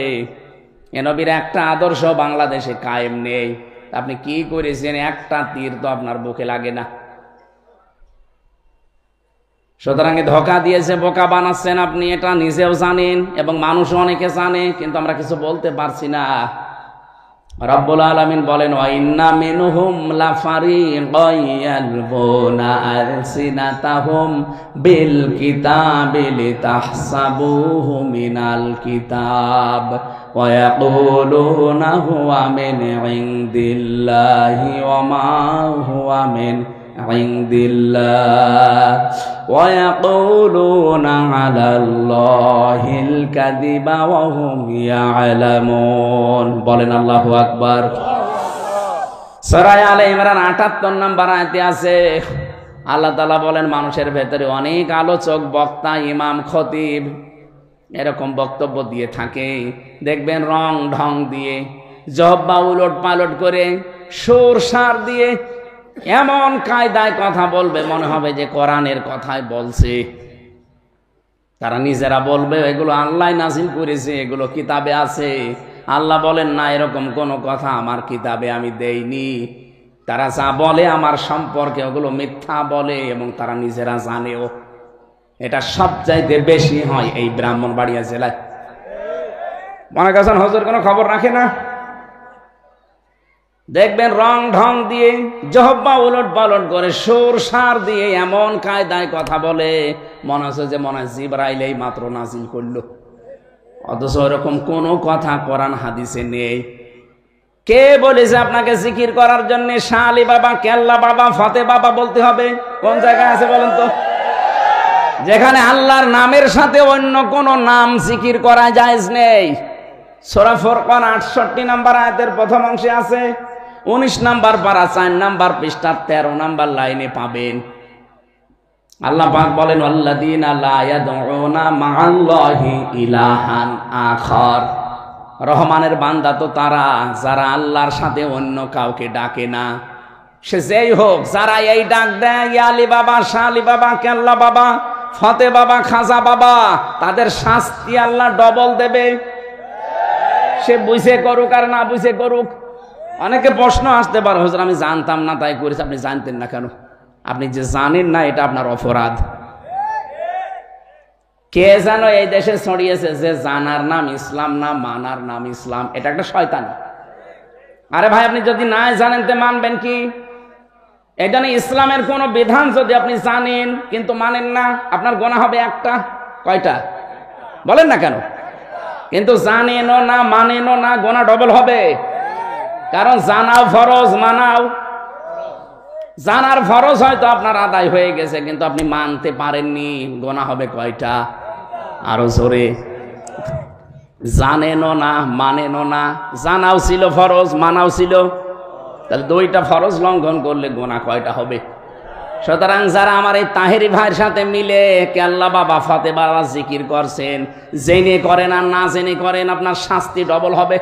এ নবীর একটা আদর্শ বাংলাদেশে কায়েম নেই। আপনি কি করেছেন? একটা তীর তো আপনার বুকে লাগে না। সুতরাং ধোঁকা দিয়েছে, বোকা বানাচ্ছেন আপনি, এটা নিজেও জানেন এবং মানুষও অনেকে জানে, কিন্তু আমরা কিছু বলতে পারছি না। রব্বুল আলামিন বলেন, ওয়া ইন্না মিনহুম লাফারিকান ইয়ালবুনা আলসিনাতাহুম বিল কিতাবি লিতাহসাবুহু মিনাল কিতাব ওয়া ইয়াকুলুনা হুয়া মিন ইনদিল্লাহি ওয়া মা হুয়া মিন ইনদিল্লাহ ওয়া ইয়াকুলুনা আলাল্লাহিল কাযিবা ওয়া হুম ইয়ালামুন। বলেন আল্লাহু আকবার। সূরা আলে ইমরান 78 নম্বর আয়াতে আছে, আল্লাহ তাআলা বলেন মানুষের ভেতরে অনেক আলোচক, বক্তা, ইমাম, খতিব এরকম বক্তব্য দিয়ে থাকে। দেখবেন রং ঢং দিয়ে, জহব্বা উলট পালট করে, সুর সার দিয়ে এমন কায়দায় কথা বলবে মনে হবে যে কোরআনের কথাই বলছে। তারা নিজেরা বলবে এগুলো আল্লাহ নাযিল করেছে, এগুলো কিতাবে আছে। আল্লাহ বলেন না, এরকম কোনো কথা আমার কিতাবে আমি দেইনি। তারা যা বলে আমার সম্পর্কে ওগুলো মিথ্যা বলে এবং তারা নিজেরা জানেও। এটা সবচাইতে বেশি হয় এই ব্রাহ্মণবাড়িয়া জেলায়। মনে করছেন হুজুর কোনো খবর রাখে না? দেখবেন রং ঢং দিয়ে, জহব্বা উলট পালট করে, সুর সার দিয়ে এমন কায়দায় কথা বলে মনে হচ্ছে যে মনে হয় জিবরাইল এই মাত্র নাজিল করলো। অথচ এরকম কোনো কথা কোরআন হাদিসে নেই। কে বলেছে আপনাকে জিকির করার জন্য শাহ আলী বাবা, কেল্লা বাবা, ফতে বাবা বলতে হবে? কোন জায়গায় আছে বলেন তো? যেখানে আল্লাহর নামের সাথে অন্য কোন নাম জিকির করা জায়েজ নেই। সূরা ফুরকান 68 নম্বর আয়াতের প্রথম অংশে আছে, 19 নম্বর পারা 4 নম্বর পৃষ্ঠার 13 নম্বর লাইনে পাবেন। আল্লাহ পাক বলেন, আল্লাযীনা লা ইয়াদউনা মা'আল্লাহি ইলাহান আখার। রহমানের বান্দা তো তারা যারা আল্লাহর সাথে অন্য কাউকে ডাকে না। সে যেই হোক, যারা এই ডাক দেয় ইয়া আলী বাবা, শাহ আলী বাবা, কেল্লা বাবা, ফতে বাবা, খাজা বাবা, তাদের শাস্তি আল্লাহ ডবল দেবে। সে বুঝে করুক আর না বুঝে করুক। অনেকে প্রশ্ন আসতে পারে, হুজুর আমি জানতাম না তাই করেছি। আপনি জানতেন না কেন? আপনি যে জানেন না এটা আপনার অপরাধ। কে জানো এই দেশে ছড়িয়েছে যে জানার নাম ইসলাম না, মানার নাম ইসলাম। এটা একটা শয়তানি। আরে ভাই, আপনি যদি না জানেন তো মানবেন কি? এটা না, ইসলামের কোন বিধান যদি আপনি জানেন কিন্তু মানেন না, আপনার গুনাহ হবে একটা। কয়টা বলেন না কেন? কিন্তু জানেনও না, মানেনও না, গুনাহ ডবল হবে। কারণ জানাও ফরজ, মানাও। জানার ফরজ হয়তো আপনার আদায় হয়ে গেছে, কিন্তু আপনি মানতে পারেননি, গুনাহ হবে কয়টা? আরো জোরে। জানেনও না, মানেনও না। জানাও ছিল ফরজ, মানাও ছিল, তাহলে 2টা ফরজ লঙ্ঘন করলে গুনাহ কয়টা হবে? সুতরাং যারা আমার এই তাহেরি ভাইয়ের সাথে মিলে কেল্লা বাবা, ফতে বাবা জিকির করছেন, জেনে করেন আর না জেনে করেন, আপনার শাস্তি ডবল হবে।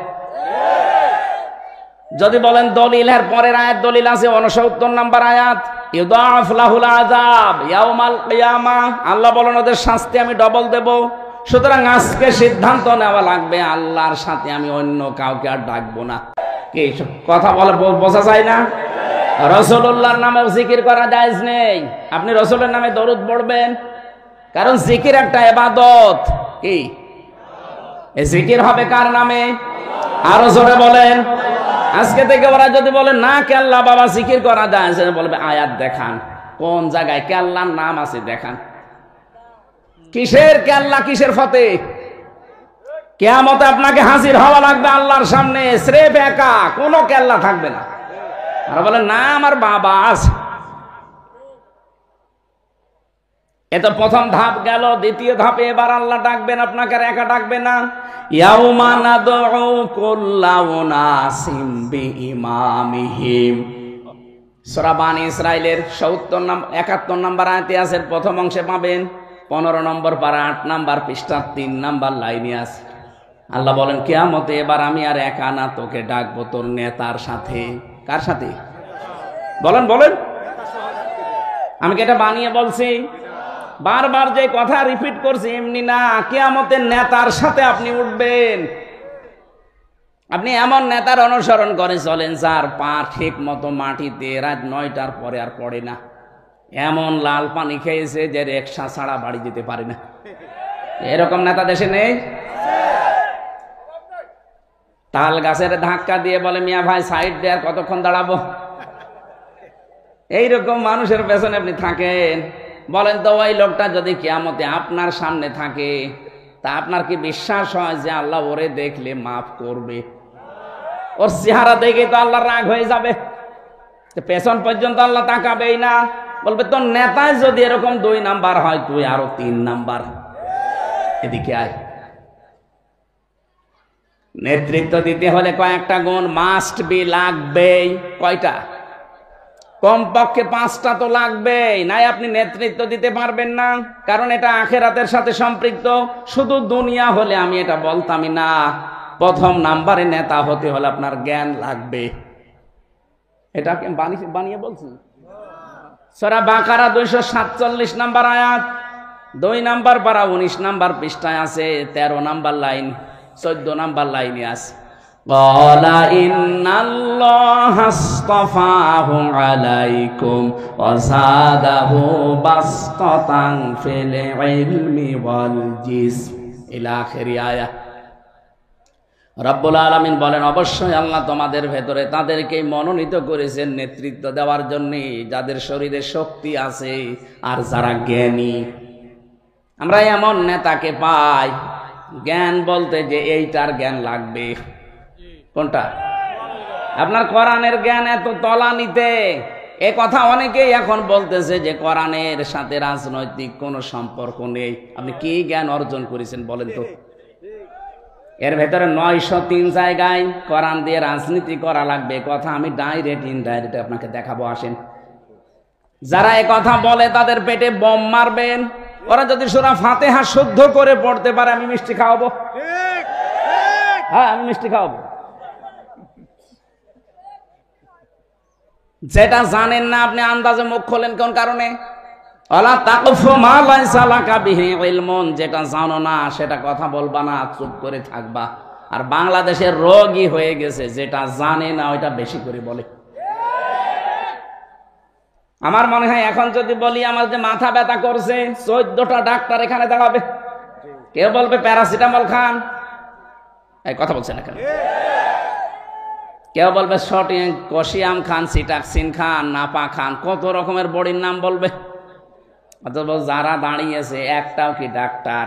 যদি বলেন দলিলের পরের আয়াত দলিল আছে, 69 নম্বর আয়াত, ইউদাফ লাহুল আযাব ইয়াউমাল কিয়ামাহ, আল্লাহ বলেন ওদের শাস্তি আমি ডবল দেব। সুতরাং আজকে সিদ্ধান্ত নেওয়া লাগবে, আল্লাহর সাথে আমি অন্য কাউকে আর ডাকবো না। কি কথা বলে বোঝা যায় না? রাসূলুল্লাহর নামে জিকির করা জায়েজ নেই। আপনি রাসূলের নামে দরুদ পড়বেন, কারণ জিকির একটা ইবাদত। কি এই জিকির হবে কার নামে? আরো জোরে বলেন। আজকে থেকে ওরা যদি বলে না কেল্লা বাবা জিকির করা যায়, সে বলবে আয়াত দেখান, কোন জায়গায় কেল্লার নাম আছে দেখান। কিসের কেল্লা, কিসের ফতে? কিয়ামতে আপনাকে হাজির হওয়া লাগবে আল্লাহর সামনে, স্রেফ একা, কোনো কেল্লা থাকবে না। আর বলে না আমার বাবা আছে। এ তো প্রথম ধাপ গেল। দ্বিতীয় ধাপে এবার আল্লাহ ডাকবেন আপনাকে, আর একা ডাকবে না। ইয়াউমা নাদউ কুল্লা উনাসিম বিইমামিহিম। সূরা বানী ইসরাইলের 71 নম্বর আয়াতে আছে, প্রথম অংশে পাবেন 15 নম্বর পারা 8 নম্বর পৃষ্ঠা 3 নম্বর লাইনে আছে। আল্লাহ বলেন কিয়ামতে এবার আমি আর একা না, তোকে ডাকবো তোর নেতার সাথে। কার সাথে? বলেন বলেন। আমি কি এটা বানিয়ে বলছি? বারবার যে কথা রিপিট করছি এমনি না। কিয়ামতের নেতার সাথে আপনি উঠবেন। আপনি এমন নেতার অনুসরণ করে চলেন যার পা ঠিক মতো মাটিতে রাত 9টার পরে আর পড়ে না। এমন লাল পানি খেয়েছে যে রিকশা ছাড়া বাড়ি যেতে পারে না। এরকম নেতা দেশে নেই? তাল গাছের ধাক্কা দিয়ে বলে মিয়া ভাই সাইড দিয়ে আর কতক্ষণ দাঁড়াবো? এইরকম মানুষের পেছনে আপনি থাকেন। বলেন তো ওই লোকটা যদি কিয়ামতে আপনার সামনে থাকে, তা আপনার কি বিশ্বাস হয় যে আল্লাহ ওরে দেখলে মাফ করবে? ওর চেহারা দেখে তো আল্লাহ রাগ হয়ে যাবে, পেছন পর্যন্ত আল্লাহ তাকাবেই না। বলবে তোর নেতায় যদি এরকম 2 নাম্বার হয়, তুই আরো 3 নাম্বার, এদিকে আয়। নেতৃত্ব দিতে হলে কয়েকটা গুণ মাস্ট বি, লাগবেই। কয়টা? কমপক্ষে 5টা তো লাগবেই, নাই আপনি নেতৃত্ব দিতে পারবেন না। কারণ এটা আখিরাতের সাথে সম্পৃক্ত। শুধু দুনিয়া হলে আমি এটা বলতামই না। প্রথম নাম্বারে নেতা হতে হলে আপনার জ্ঞান লাগবে। এটা বানিয়ে বলছি। সূরা বাকারা 247 নম্বর আয়াত, 2 নাম্বার পারা 19 নাম্বার পৃষ্ঠায় আছে, 13 নাম্বার লাইন, 14 নাম্বার লাইনে আছে। ক্বালা ইন্নাল্লাহা আসতাফাহু আলাইকুম ওয়া যাদাহু বাসতাতান ফিল ইলমি ওয়াল জিসম ইলা আখিরি আয়াত। রব্বুল আলামিন বলেন অবশ্যই আল্লাহ তোমাদের ভেতরে তাদেরকে মনোনীত করেছেন নেতৃত্ব দেওয়ার জন্য, যাদের শরীরে শক্তি আছে আর যারা জ্ঞানী। আমরা এমন নেতাকে পাই, জ্ঞান বলতে যে এইটার জ্ঞান লাগবে। কোনটা? আপনার কোরআনের জ্ঞান এত তলানিতে। এ কথা অনেকেই এখন বলতেছে যে কোরআনের সাথে রাজনৈতিক কোনো সম্পর্ক নেই। আপনি কি জ্ঞান অর্জন করেছেন বলেন তো? এর ভেতরে 903 জায়গায় কোরআন দিয়ে রাজনীতি করা লাগবে কথা আমি ডাইরেক্ট ইনডাইরেক্ট আপনাকে দেখাবো, আসেন। যারা এ কথা বলে তাদের পেটে বোম মারবেন। ওরা যদি সূরা ফাতিহা শুদ্ধ করে পড়তে পারে আমি মিষ্টি খাওয়াবো। হ্যাঁ, আমি মিষ্টি খাওয়াবো। যেটা জানেন না আপনি আন্দাজে মুখ খোলেন কোন কারণে? ওয়ালা তাকফু মা লাইসা লাকা বিহি ইলমুন, যেটা জানো না সেটা কথা বলবা না, চুপ করে থাকবা। আর বাংলাদেশের রোগই হয়ে গেছে, যেটা জানে না ওইটা বেশি করে বলে। আমার মনে হয় এখন যদি বলি আমার যে মাথা ব্যথা করছে, 14টা ডাক্তার এখানে দাঁড়াবে। কেউ বলবে প্যারাসিটামল খান, এই কথা বলছেন না কেন? কেউ বলবে কশিয়াম খান, সিটাক্সিন খান, নাপা খান, কত রকমের বড়ির নাম বলবে। অথবা যারা দাঁড়িয়েছে একটাও কি ডাক্তার?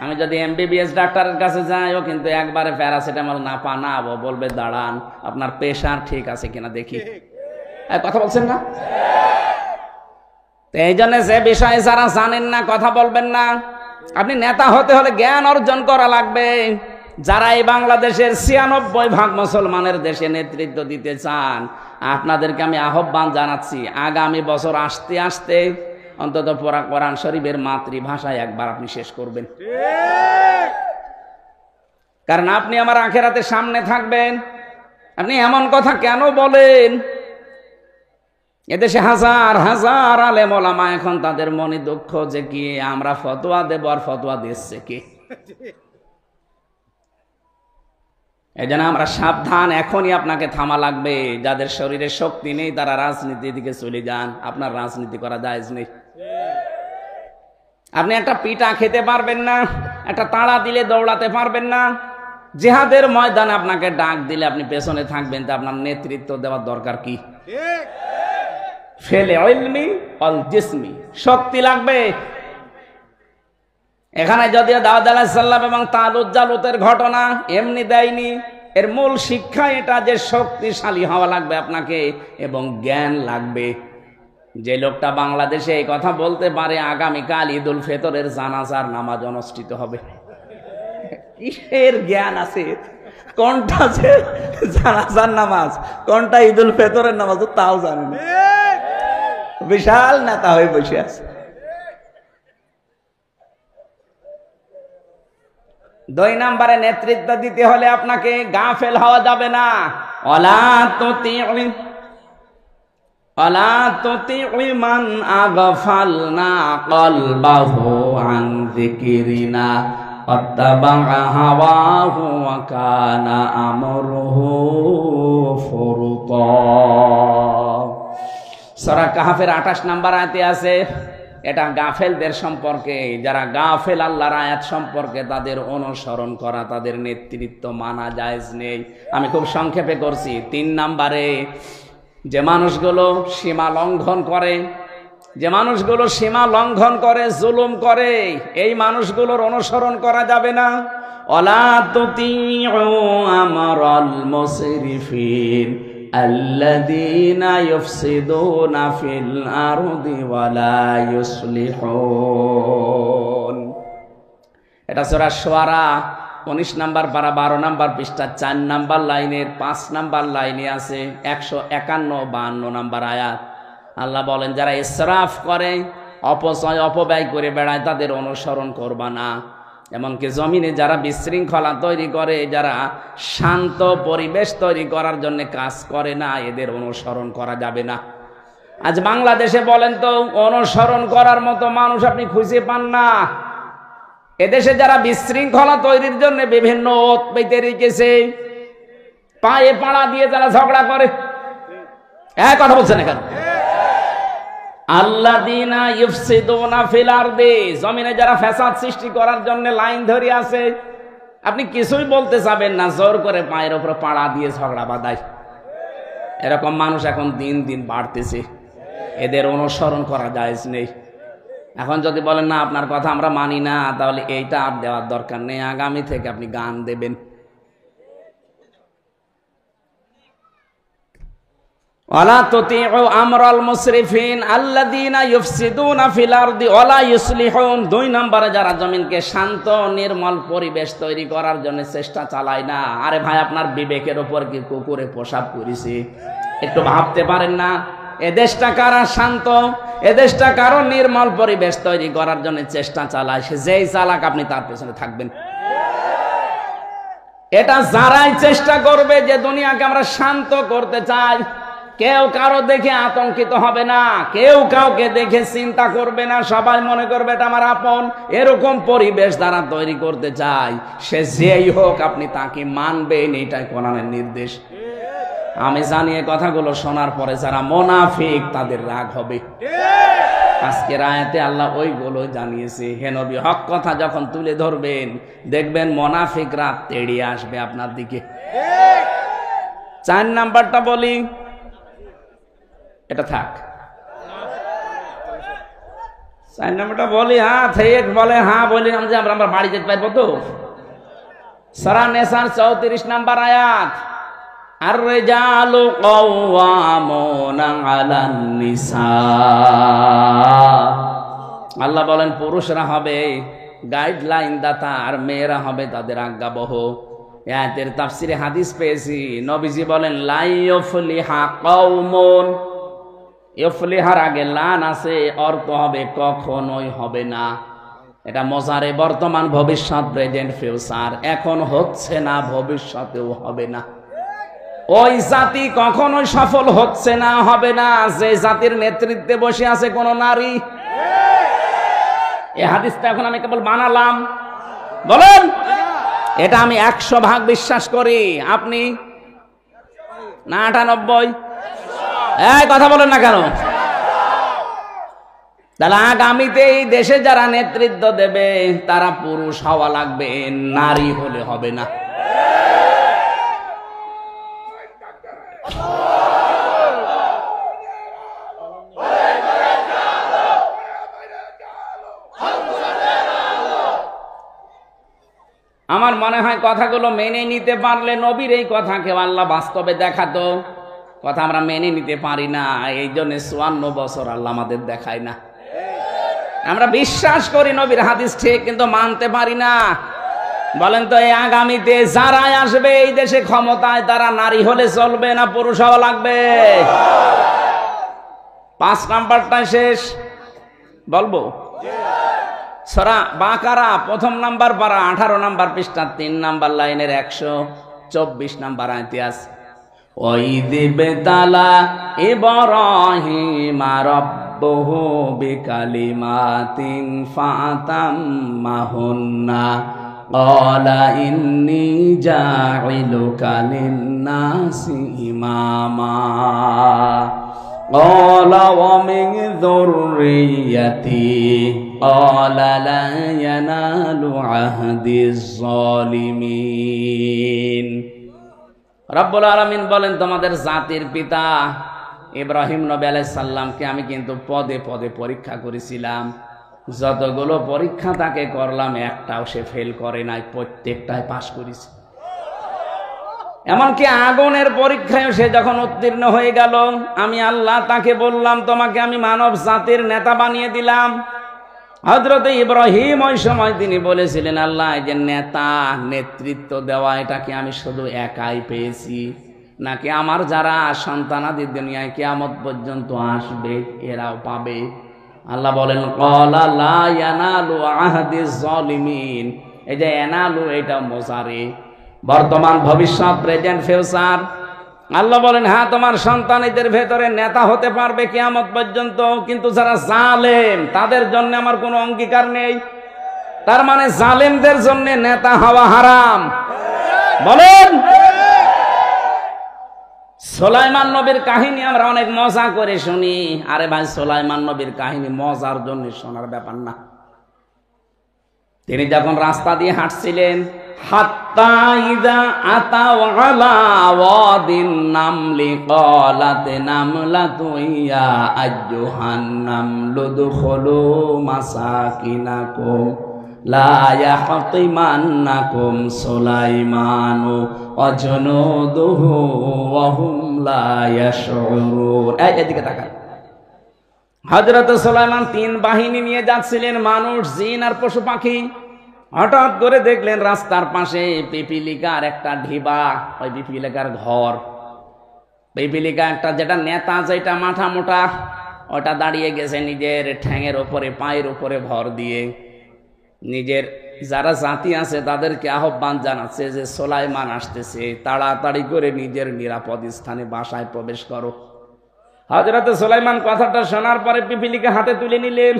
আমি যদি MBBS ডাক্তারের কাছে যাই, ও কিন্তু একবারে প্যারাসিটামল নাপা না, বলবে দাঁড়ান আপনার প্রেশার ঠিক আছে কিনা দেখি। কথা বলছেন না? এই জন্য যে বিষয়ে যারা জানেন না কথা বলবেন না। আপনি নেতা হতে হলে জ্ঞান অর্জন করা লাগবে। যারা এই বাংলাদেশের 96% মুসলমানের দেশে নেতৃত্ব দিতে চান, আপনাদেরকে আমি আহ্বান জানাচ্ছি, আগামী বছর আসতে আসতে অন্তত পড়া কোরআন শরীফের মাতৃভাষায় একবার আপনি শেষ করবেন। কারণ আপনি আমার আখিরাতে সামনে থাকবেন। আপনি এমন কথা কেন বলেন? এদেশে হাজার হাজার আলেম ওলামা, এখন তাদের মনে দুঃখ যে কি আমরা ফতোয়া দেব, আর ফতোয়া দিচ্ছে কে? এই জন্য আমরা সাবধান। এখনই আপনাকে থামা লাগবে। যাদের শরীরে শক্তি নেই তারা রাজনীতির দিকে চলে যান, আপনার রাজনীতি করা জায়েজ নেই। আপনি একটা পিঠা খেতে পারবেন না, একটা তাড়া দিলে দৌড়াতে পারবেন না। জিহাদের ময়দানে আপনাকে ডাক দিলে আপনি পেছনে থাকবেন, তা আপনার নেতৃত্ব দেওয়ার দরকার কি? ফেলে ইলমি অল জিসমি, শক্তি লাগবে। এখানে যদিও দাউদ আলাইহিস সালাম এবং তালুত জালুতের ঘটনা এমনি দেয়নি, এর মূল শিক্ষা এটা যে শক্তিশালী হওয়া লাগবে আপনাকে এবং জ্ঞান লাগবে। যে লোকটা বাংলাদেশে এই কথা বলতে পারে আগামীকাল ঈদুল ফিতরের জানাজার নামাজ অনুষ্ঠিত হবে, কিসের জ্ঞান আছে? কোনটা যে জানাজার নামাজ, কোনটা ঈদুল ফিতরের নামাজ তাও জানে না। বিশাল নেতা হয়ে বসে আছে। 2 নম্বরে নেতৃত্ব দিতে হলে আপনাকে গাফেল হওয়া যাবে না। অলা তুতিউ মান আগফালনা কলবাহু আন যিকরিনা আত্তাবা'a হাওয়াহু ওয়া কানা আমরুহু ফুরতা। সূরা কাহফের 28 নম্বর আয়াতে আছে, এটা গাফেলদের সম্পর্কে। যারা গাফেল আল্লাহর আয়াত সম্পর্কে, তাদের অনুসরণ করা, তাদের নেতৃত্ব মানা জায়েজ নেই। আমি খুব সংক্ষেপে করছি। 3 নম্বরে, যে মানুষগুলো সীমা লঙ্ঘন করে, যে মানুষগুলো সীমা লঙ্ঘন করে, জুলুম করে, এই মানুষগুলোর অনুসরণ করা যাবে না। ওয়ালা তুতিউ আমরাল মুসরিফিন আল্লাযীনা ইউফসিদুনা ফিল আরদি ওয়া লা ইউসলিহুন। এটা সূরা শুআরা 19 নম্বর পারা 12 নম্বর পৃষ্ঠা 4 নম্বর লাইনের 5 নম্বর লাইনে আছে 151-52 নম্বর আয়াত। আল্লাহ বলেন, যারা ইসরাফ করে, অপচয় অপব্যয় করে বেড়ায়, তাদের অনুসরণ করবা না। এমনকি জমিনে যারা বিশৃঙ্খলা তৈরি করে, যারা শান্ত পরিবেশ তৈরি করার জন্য কাজ করে না, এদের অনুসরণ করা যাবে না। আজ বাংলাদেশে বলেন তো, অনুসরণ করার মতো মানুষ আপনি খুঁজে পান না। এদেশে যারা বিশৃঙ্খলা তৈরির জন্য বিভিন্ন ওত পেতে রেখেছে, পায়ে পাড়া দিয়ে যারা ঝগড়া করে, কথা বলছেন এখানে, আল্লাযীনা ইউফসিদুনা ফিল আরদি, জমিনে যারা ফ্যাসাদ সৃষ্টি করার জন্য লাইন ধরে আছে, আপনি কিছুই বলতে যাবেন না, জোর করে পায়ের উপর পাড়া দিয়ে ঝগড়া বাঁধায়। এরকম মানুষ এখন দিন দিন বাড়তেছে, এদের অনুসরণ করা জায়েজ নেই। এখন যদি বলেন না আপনার কথা আমরা মানি না, তাহলে এইটা আর দেওয়ার দরকার নেই, আগামী থেকে আপনি গান দেবেন। ওয়ালা তুতিউ আমরাল মুসরিফিন আল্লাযীনা ইউফসিদুনা ফিল আরদি ওয়া লা ইউসলিহুন। 2 নম্বরে, যারা জমিনকে শান্ত নির্মল পরিবেশ তৈরি করার জন্য চেষ্টা চালায় না। আরে ভাই, আপনার বিবেকের উপর কি কুকুরে পেশাব করেছে? একটু ভাবতে পারেন না? এদেশটা কারা শান্ত, এদেশটা কারো নির্মল পরিবেশ তৈরি করার জন্য চেষ্টা চালায়, সে যেই চালাক আপনি তার পেছনে থাকবেন। এটা যারাই চেষ্টা করবে যে দুনিয়াকে আমরা শান্ত করতে চাই, কেউ কারো দেখে আতঙ্কিত হবে না, কেউ কাউকে দেখে চিন্তা করবে না, সবাই মনে করবে এটা আমার আপন। এরকম পরিবেশ যারা তৈরি করতে চায়, সে যেই হোক আপনি তাকে মানবেন, এটাই কোরআনের নির্দেশ। আমি জানি এই কথাগুলো শোনার পরে যারা মুনাফিক, তাদের রাগ হবে। আজকের আয়াতে আল্লাহ ওইগুলো জানিয়েছে। হে নবী, হক কথা যখন তুলে ধরবেন, দেখবেন মুনাফিকরা তেড়িয়ে আসবে আপনার দিকে। 4 নাম্বারটা বলি, এটা থাক। 4 নাম্বারটা বলি, হ্যাঁ ঠিক বলে, হ্যাঁ বলি যে আমরা বাড়ি যেতে পারবো তো। সূরা নিসার 34 নাম্বার আয়াত, আর-রিজালু কাওয়ামুনা আলান নিসা। আল্লাহ বলেন, পুরুষরা হবে গাইডলাইন দাতা আর মেয়েরা হবে তাদের আজ্ঞাবহ। আয়াতের তাফসিরে হাদিস পেয়েছি, নবীজি বলেন, লা ইউফলিহা কওমুন। ইউফলিহার আগে লান আছে, অর্থ হবে কখনোই হবে না। এটা মজারে বর্তমান, ভবিষ্যৎ, প্রেজেন্ট, ফিউচার। এখন হচ্ছে না, ভবিষ্যতেও হবে না। ওই জাতি কখনোই সফল হচ্ছে না, হবে না, যে জাতির নেতৃত্বে বসে আছে কোন নারী। এই হাদিসটা এখন আমি কেবল বানালাম, বলেন এটা আমি 100% বিশ্বাস করি। আপনি না 98? কথা বলেন না কেন? তাহলে আগামীতে এই দেশে যারা নেতৃত্ব দেবে তারা পুরুষ হওয়া লাগবে, নারী হলে হবে না। আমার মনে হয় কথাগুলো মেনে নিতে পারলে নবীর এই কথাকে আল্লাহ বাস্তবে দেখাতো। কথা আমরা মেনে নিতে পারি না, এই জন্য 54 বছর আল্লাহ আমাদের দেখায় না। আমরা বিশ্বাস করি নবীর হাদিস ঠিক, কিন্তু মানতে পারি না। বলেন তো, এই আগামীতে যারাই আসবে এই দেশে ক্ষমতায়, তারা নারী হলে চলবে না পুরুষ হওয়া লাগবে? 5 নাম্বারটা শেষ বলবো। সূরা বাকারা 1 নাম্বার পারা 18 নাম্বার পৃষ্ঠা 3 নাম্বার লাইনের 124 নাম্বার আয়াতে আছে, ওয়াইদ বিতালা ইব্রাহিম রাব্বুহু বিকালিমাতিন ফাতাম্মাহুন্না ক্বালা ইন্নী জাইলুকা লিন-নাসি ইমামা ক্বালা ওয়া মিন যুররিয়্যাতি ক্বালা লা ইয়ানালু আহদিজ যালিমিন। রব্বুল আলামিন বলেন, তোমাদের জাতির পিতা ইব্রাহিম নবী আলাইহিস সালামকে আমি কিন্তু পদে পদে পরীক্ষা করেছিলাম। যতগুলো পরীক্ষা তাকে করলাম একটাও সে ফেল করে নাই, প্রত্যেকটায় পাশ করেছে। এমনকি আগুনের পরীক্ষায় সে যখন উত্তীর্ণ হয়ে গেল, আমি আল্লাহ তাকে বললাম, তোমাকে আমি মানব জাতির নেতা বানিয়ে দিলাম। হযরত ইব্রাহিম ওই সময় তিনি বলেছিলেন, আল্লাহ এই যে নেতা নেতৃত্ব দেওয়া, এটা কি আমি শুধু একাই পেয়েছি, নাকি আমার যারা সন্তানাদি দুনিয়ায় কিয়ামত পর্যন্ত আসবে এরাও পাবে? আল্লাহ বলেন, ক্বালা লা ইয়ানালু আহদিজ যালিমিন। এই যে ইয়ানালু, এটা মুজারে, বর্তমান ভবিষ্যৎ, প্রেজেন্ট ফিউচার। আল্লাহ বলেন, হ্যাঁ তোমার সন্তানদের ভেতরে নেতা হতে পারবে কিয়ামত পর্যন্ত, কিন্তু যারা জালেম তাদের জন্য আমার কোনো অঙ্গীকার নেই। তার মানে জালেমদের জন্য নেতা হওয়া হারাম। বলেন, সুলাইমান নবীর কাহিনী আমরা অনেক মজা করে শুনি। আরে ভাই, সুলাইমান নবীর কাহিনী মজার জন্য শোনার ব্যাপার না। তিনি যখন রাস্তা দিয়ে হাঁটছিলেন, হাত্তা ইযা আতাও আলা ওয়াদিন নামলি ক্বালাত নামলাতু ইয়া আইয়ুহান নামলু দুখুলু মাসাকিনাকুম লা ইয়াহতিমান্নাকুম সুলাইমানু ওয়া জুনুদুহু ওয়া হুম লা ইয়াশউরুন। এদিকে তাকান। হযরত সুলাইমান 3 বাহিনী নিয়ে যাচ্ছিলেন, মানুষ, জিন আর পশু পাখি। হঠাৎ করে দেখলেন রাস্তার পাশে পিপিলিকার একটা ঢিবা, ওই পিপিলিকার ঘর। পিপিলিকা একটা, যেটা নেতা, যেটা মাথা মোটা, ওটা দাঁড়িয়ে গেছে নিজের ঠ্যাঙের ওপরে, পায়ের উপরে ভর দিয়ে। নিজের যারা জাতি আছে তাদেরকে আহ্বান জানাচ্ছে যে সুলাইমান আসতেছে, তাড়াতাড়ি করে নিজের নিরাপদ স্থানে বাসায় প্রবেশ করো। হযরত সুলাইমান কথাটা শোনার পরে পিপিলিকা হাতে তুলে নিলেন।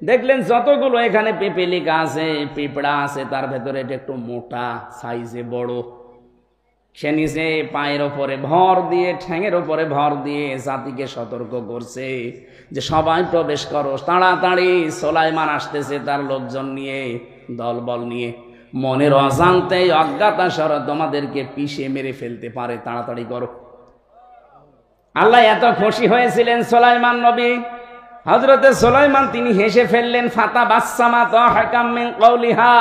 দেখলেন যতগুলো এখানে পিপিলিকা আছে, পিঁপড়া আছে, তার ভেতরে এটা একটু মোটা সাইজে বড়। সে নিচে পায়ের ওপরে ভর দিয়ে, ঠ্যাঙের ওপরে ভর দিয়ে জাতিকে সতর্ক করছে যে সবাই প্রবেশ করো, তাড়াতাড়ি সুলাইমান আসতেছে তার লোকজন নিয়ে, দলবল নিয়ে। মনের অজান্তে, অজ্ঞাতসারে তোমাদেরকে পিষে মেরে ফেলতে পারে, তাড়াতাড়ি করো। আল্লাহ এত খুশি হয়েছিলেন সুলাইমান নবী। হযরতে সুলাইমান তিনি হেসে ফেললেন। ফাতাবাসসামা দাহিকাম মিন কওলিহা,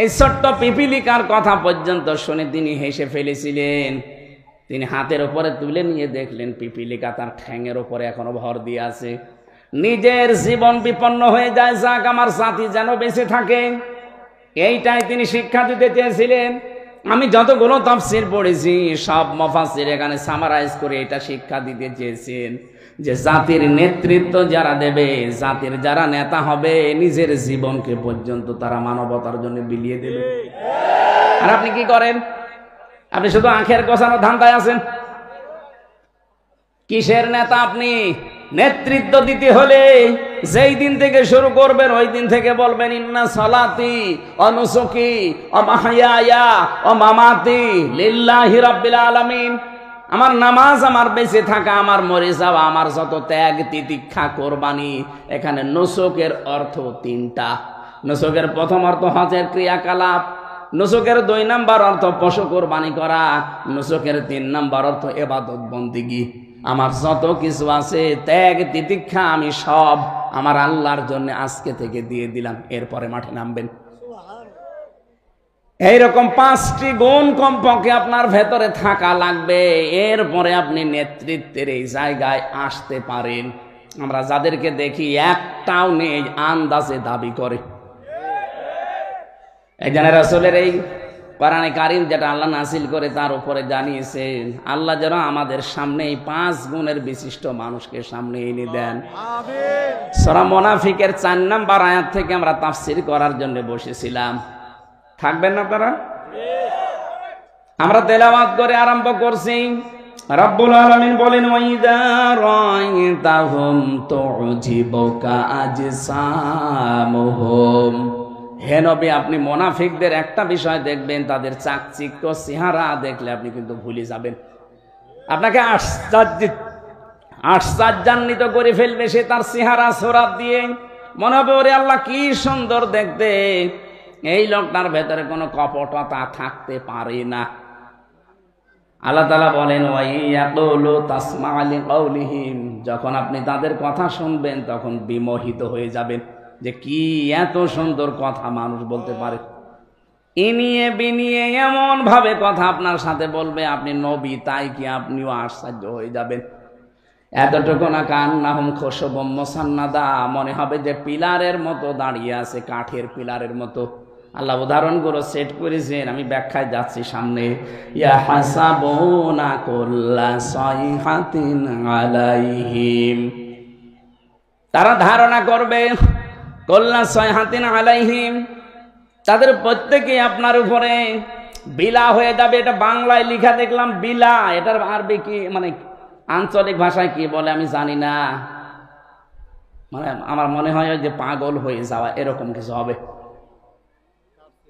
এই ছোট্ট পিপিলিকার কথা পর্যন্ত শুনে তিনি হেসে ফেলেছিলেন। তিনি হাতের উপরে তুলে নিয়ে দেখলেন পিপিলিকা তার ঠ্যাঙের উপরে এখনো ভর দিয়ে আছে। নিজের জীবন বিপন্ন হয়ে যায়, যাক আমার জাতি যেন বেঁচে থাকে, এইটাই তিনি শিক্ষা দিতে চেয়েছিলেন। আমি যতগুলো তাফসীর পড়েছি, সব মুফাসসির এখানে সামারাইজ করে এটা শিক্ষা দিতে চেয়েছেন যে জাতির নেতৃত্ব যারা দেবে, জাতির যারা নেতা হবে, নিজের জীবনকে পর্যন্ত তারা মানবতার জন্য বিলিয়ে দেবে। আর আপনি কি করেন? আপনি শুধু আখের গোছানো ধান্দায় আছেন। কিসের নেতা আপনি? নেতৃত্ব দিতে হলে যেই দিন থেকে শুরু করবেন ওই দিন থেকে বলবেন, ইন্না সালাতি ওয়া নুসুকি ওয়া মাহইয়ায়া ওয়া মামাতি লিল্লাহি রাব্বিল আলামিন। আমার নামাজ, আমার বেঁচে থাকা, আমার মরে যাওয়া, আমার যত ত্যাগ তিতিক্ষা কোরবানি, এখানে নুসুকের অর্থ তিনটা। নুসুকের প্রথম অর্থ হজের ক্রিয়াকলাপ, নুসুকের 2 নাম্বার অর্থ পশু কোরবানি করা, নুসুকের 3 নাম্বার অর্থ ইবাদত বন্দেগী। আমার যত কিছু আছে ত্যাগ তিতিক্ষা আমি সব আমার আল্লাহর জন্য আজকে থেকে দিয়ে দিলাম, এরপরে মাঠে নামবেন। এইরকম 5টি গুণ কমপক্ষে আপনার ভেতরে থাকা লাগবে, এরপরে আপনি নেতৃত্বের এই জায়গায় আসতে পারেন। আমরা যাদেরকে দেখি একটাও নেই, আন্দাজে দাবি করে। একজন রাসূলের এই কোরআনে কারীম যেটা আল্লাহ নাযিল করে তার উপরে জানিয়েছেন, আল্লাহ যেন আমাদের সামনে এই 5 গুণের বিশিষ্ট মানুষকে সামনে এনে দেন। সূরা মুনাফিকের 4 নাম্বার আয়াত থেকে আমরা তাফসীর করার জন্য বসেছিলাম। থাকবেন না আপনারা? আমরা তেলাওয়াত করে আরম্ভ করছি। রব্বুল আলামিন বলেন, ওয়াইদা রাআইতাহুম তুজিবুকা আজসামুহুম। হে নবী, আপনি মুনাফিকদের একটা বিষয় দেখবেন, তাদের চাকচিক্য চেহারা দেখলে আপনি কিন্তু ভুলে যাবেন। আপনাকে আশ্চর্যান্বিত করে ফেলবে সে তার চেহারা সুরাত দিয়ে। মনে হবে ওরে আল্লাহ কি সুন্দর দেখতে, এই লোকটার ভেতরে কোনো কপটতা থাকতে পারে না। আল্লাহ তাআলা বলেন, ওয়াইয়াকুলু তাসমা'ু লিকাউলিহিম। যখন আপনি তাদের কথা শুনবেন তখন বিমোহিত হয়ে যাবেন যে কি এত সুন্দর কথা মানুষ বলতে পারে। ইনিয়ে বিনিয়ে এমন ভাবে কথা আপনার সাথে বলবে, আপনি নবী তাই কি আপনিও আশ্চর্য হয়ে যাবেন। এতটুকু না, কান্নাহুম খুশুবুম মুসান্নাদা, মনে হবে যে পিলারের মতো দাঁড়িয়ে আছে, কাঠের পিলারের মতো। আল্লাহ উদাহরণগুলো সেট করেছেন, আমি ব্যাখ্যায় যাচ্ছি সামনে। ইয়াহাসাবুনা কুল্লা সাইহাতিন আলাইহিম, তারা ধারণা করবে কুল্লা সাইহাতিন আলাইহিম, তাদের প্রত্যেকেই আপনার উপরে বিলা হয়ে যাবে। এটা বাংলায় লেখা দেখলাম বিলা, এটার আরবি কি মানে আঞ্চলিক ভাষায় কি বলে আমি জানি না, মানে আমার মনে হয় যে পাগল হয়ে যাওয়া এরকম কিছু হবে।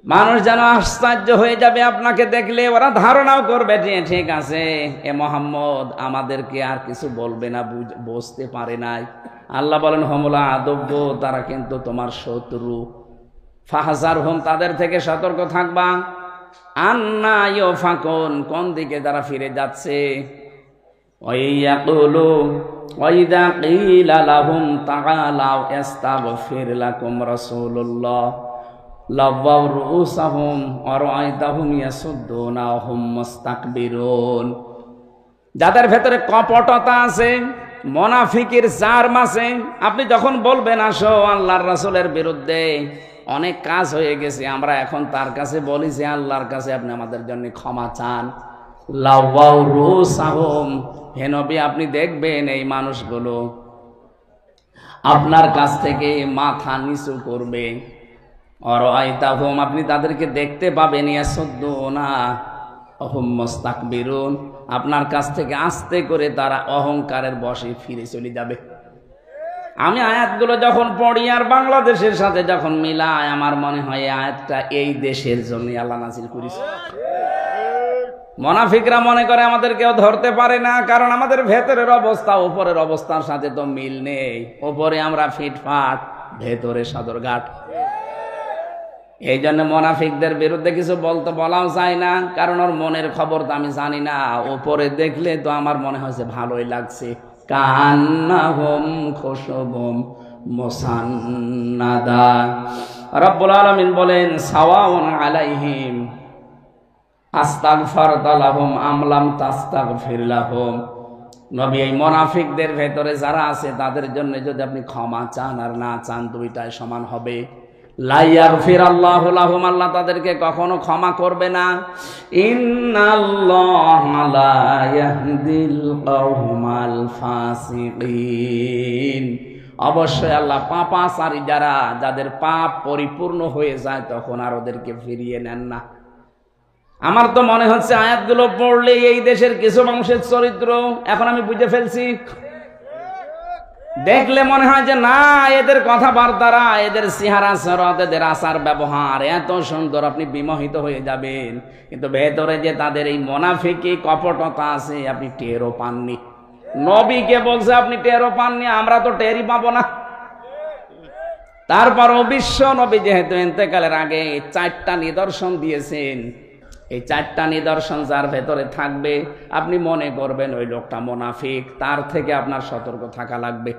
মানুষ যেন আশ্চর্য হয়ে যাবে আপনাকে দেখলে, ওরা ধারণাও করবে যে ঠিক আছে এ মুহাম্মদ আমাদেরকে আর কিছু বলবে না, বুঝতে পারে নাই। আল্লাহ বলেন, হুমুল আদুব্য, তারা কিন্তু তোমার শত্রু। ফাহজারহুম, তাদের থেকে সতর্ক থাকবা। আন্না ইউফাকুন, কোন দিকে তারা ফিরে যাচ্ছে। ওয়াইয়াকুলু ওয়াইদা কিলা লাহুম তাআলাউ ইস্তাগফির লাকুম রাসূলুল্লাহ লাওয়াউ রুউসাহুম ওয়া রাআইতাহুম ইয়াসুদ্দুনা ওয়া হুম মুস্তাকবিরুন। যাদের ভেতরে কপটতা আছে, মুনাফিকের জার্ম আছে, আপনি যখন বলবেন আসো আল্লাহর রাসূলের বিরুদ্ধে অনেক কাজ হয়ে গেছে, আমরা এখন তার কাছে বলি যে আল্লাহর কাছে আপনি আমাদের জন্য ক্ষমা চান। লাওয়াউ রুউসাহুম, হে নবী আপনি দেখবেন এই মানুষগুলো আপনার কাছ থেকে মাথা নিচু করবে। অরাআইতাহুম, আপনি তাদেরকে দেখতে পাবেন, ইয়াসুদ্দুনা ওয়া হুম মুস্তাকবিরুন, আপনার কাছ থেকে আস্তে করে তারা অহংকারের বশে ফিরে চলে যাবে। আমি আয়াতগুলো যখন পড়ি আর বাংলাদেশের সাথে যখন মিলাই, আমার মনে হয় আয়াতটা এই দেশের জন্য আল্লাহ নাযিল করেছে। মুনাফিকরা মনে করে আমাদের কেউ ধরতে পারে না, কারণ আমাদের ভেতরের অবস্থা উপরের অবস্থার সাথে তো মিল নেই। উপরে আমরা ফিটফাট, ভেতরে সদরঘাট। এই জন্য মুনাফিকদের বিরুদ্ধে কিছু বলাও যায় না, কারণ ওর মনের খবর তো আমি জানি না। উপরে দেখলে তো আমার মনে হয়েছে ভালোই লাগছে। কান্নাহুম খুশুবুম মুসান্নাদা। রব্বুল আলামিন বলেন, সাওয়াউন আলাইহিম আস্তাগফারতা লাহুম আম লাম তাস্তাগফির লাহুম। নবী, এই মুনাফিকদের ভেতরে যারা আছে তাদের জন্য যদি আপনি ক্ষমা চান আর না চান, দুইটাই সমান হবে। লা ইয়াগফিরাল্লাহু লাহুম, আল্লাহ তাদেরকে কখনো ক্ষমা করবে না। ইন্নাল্লাহা লা ইয়াহদিল কওমাল ফাসিকিন, অবশ্যই আল্লাহ পাপাচারী যাদের পাপ পরিপূর্ণ হয়ে যায় তখন আর ওদেরকে ফিরিয়ে নেন না। আমার তো মনে হচ্ছে আয়াতগুলো পড়লে এই দেশের কিছু মানুষের চরিত্র এখন আমি বুঝে ফেলছি। দেখলে মনে হয় যে না, এদের কথাবার্তারা, এদের চেহারা চরত, এদের আচার ব্যবহার এত সুন্দর, আপনি বিমোহিত হয়ে যাবেন। কিন্তু ভেতরে যে তাদের এই মুনাফিকি কপটতা আছে, আপনি টেরও পাননি। নবীকে বলছে আপনি টেরও পাননি, আমরা তো টেরই পাবো না। তারপরও বিশ্ব নবী যেহেতু ইন্তেকালের আগে 4টা নিদর্শন দিয়েছেন, এই 4টা নিদর্শন যার ভেতরে থাকবে, আপনি মনে করবেন ওই লোকটা মুনাফিক। তার থেকে আপনার সতর্ক থাকা লাগবে।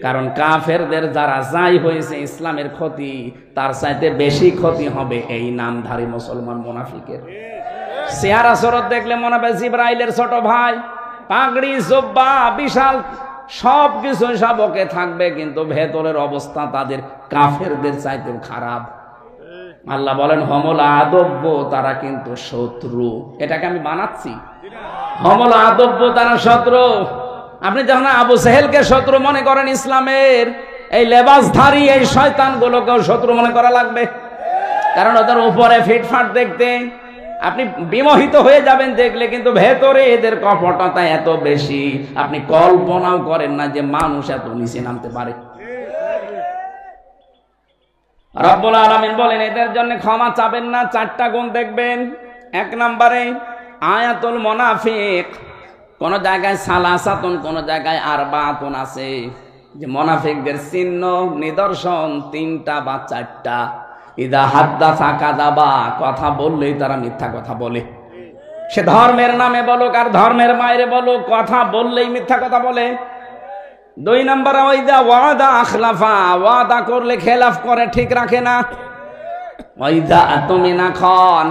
কারণ কাফেরদের যারা যাই হয়েছে ইসলামের ক্ষতি, তার চাইতে বেশি ক্ষতি হবে এই নামধারী মুসলমান মুনাফিকের। চেহারা চরত দেখলে মনে হবে জিবরাইলের ছোট ভাই, পাগড়ি জুব্বা বিশাল সবকিছু সবকে থাকবে, কিন্তু ভেতরের অবস্থা তাদের কাফেরদের চাইতেও খারাপ। আল্লাহ বলেন হমল আদব্য, তারা কিন্তু শত্রু। এটাকে আমি বানাচ্ছি, হমল আদব্য, তারা শত্রু। আপনি যখন আবু সেহেলকে শত্রু মনে করেন, ইসলামের এই লেবাসধারী এই শয়তানগুলোকেও শত্রু মনে করা লাগবে। কারণ ওদের উপরে ফিটফাট দেখতে আপনি বিমোহিত হয়ে যাবেন দেখলে, কিন্তু ভেতরে এদের কপটতা এত বেশি, আপনি কল্পনাও করেন না যে মানুষ এত নিচে নামতে পারে। রব্বুল আলামিন বলেন এদের জন্য ক্ষমা চাবেন না, 4টা গুণ দেখবেন। 1 নম্বরে আয়াতুল মুনাফিক, কোন জায়গায় সালাসাতুন, কোন জায়গায় আরবাতুন আছে, যে মুনাফিকদের চিহ্ন নিদর্শন 3টা বা 4টা। ইদা হাদ্দাসা কাযাবা, কথা বললেই তারা মিথ্যা কথা বলে। সে ধর্মের নামে বলুক আর ধর্মের বাইরে বলুক, কথা বললেই মিথ্যা কথা বলে। 2 নম্বর ওয়াইদা ওয়াদা আখলাফা, ওয়াদা করলে খেলাফ করে, ঠিক রাখে না। ওয়াইদা আতমিনা খান,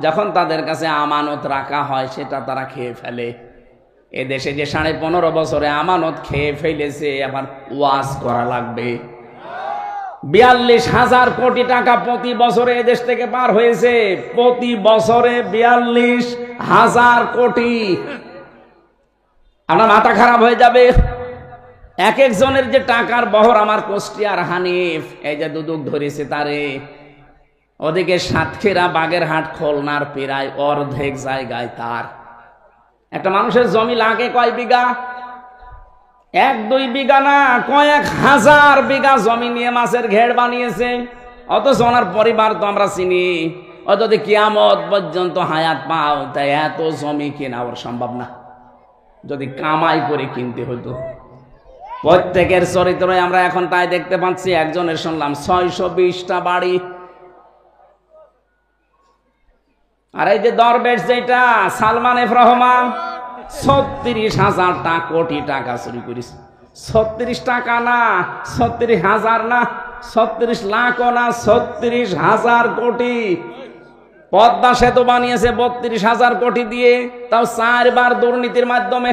যখন তাদের কাছে আমানত রাখা হয় সেটা তারা খেয়ে ফেলে। এদেশে যে 15.5 বছরে আমানত খেয়ে ফেলেছে, আবার ওয়াজ করা লাগবে। 42,000 কোটি টাকা প্রতি বছরে এদেশ থেকে পার হয়েছে, প্রতি বছরে 42,000 কোটি। আপনার মাথা খারাপ হয়ে যাবে। এক একজনের যে টাকার বহর, আমার কুষ্টিয়ার হানিফ এই যে দুদক ধরেছে তারে, ওদিকে সাতক্ষীরা, বাগেরহাট, খুলনার প্রায় অর্ধেক জায়গায় তার। একটা মানুষের জমি লাগে কয় বিঘা? 1-2 বিঘা না, কয়েক হাজার বিঘা জমি নিয়ে মাছের ঘের বানিয়েছে। অথচ ওনার পরিবার তো আমরা চিনি। ও যদি কিয়ামত পর্যন্ত হায়াত পাও, তাই এত জমি কেনা ওর সম্ভব না, যদি কামাই করে কিনতে হতো। প্রত্যেকের চরিত্রে আমরা এখন তাই দেখতে পাচ্ছি। একজনের শুনলাম 620টা বাড়ি। আর এই যে দরবেশ যেটা সালমান এফ রহমান, 36,000 কোটি টাকা চুরি করেছে। 36 টাকা না, 36,000 না, 36 লাখও না, 36,000 কোটি। পদ্মা সেতু বানিয়েছে 32,000 কোটি দিয়ে, তাও 4 বার দুর্নীতির মাধ্যমে।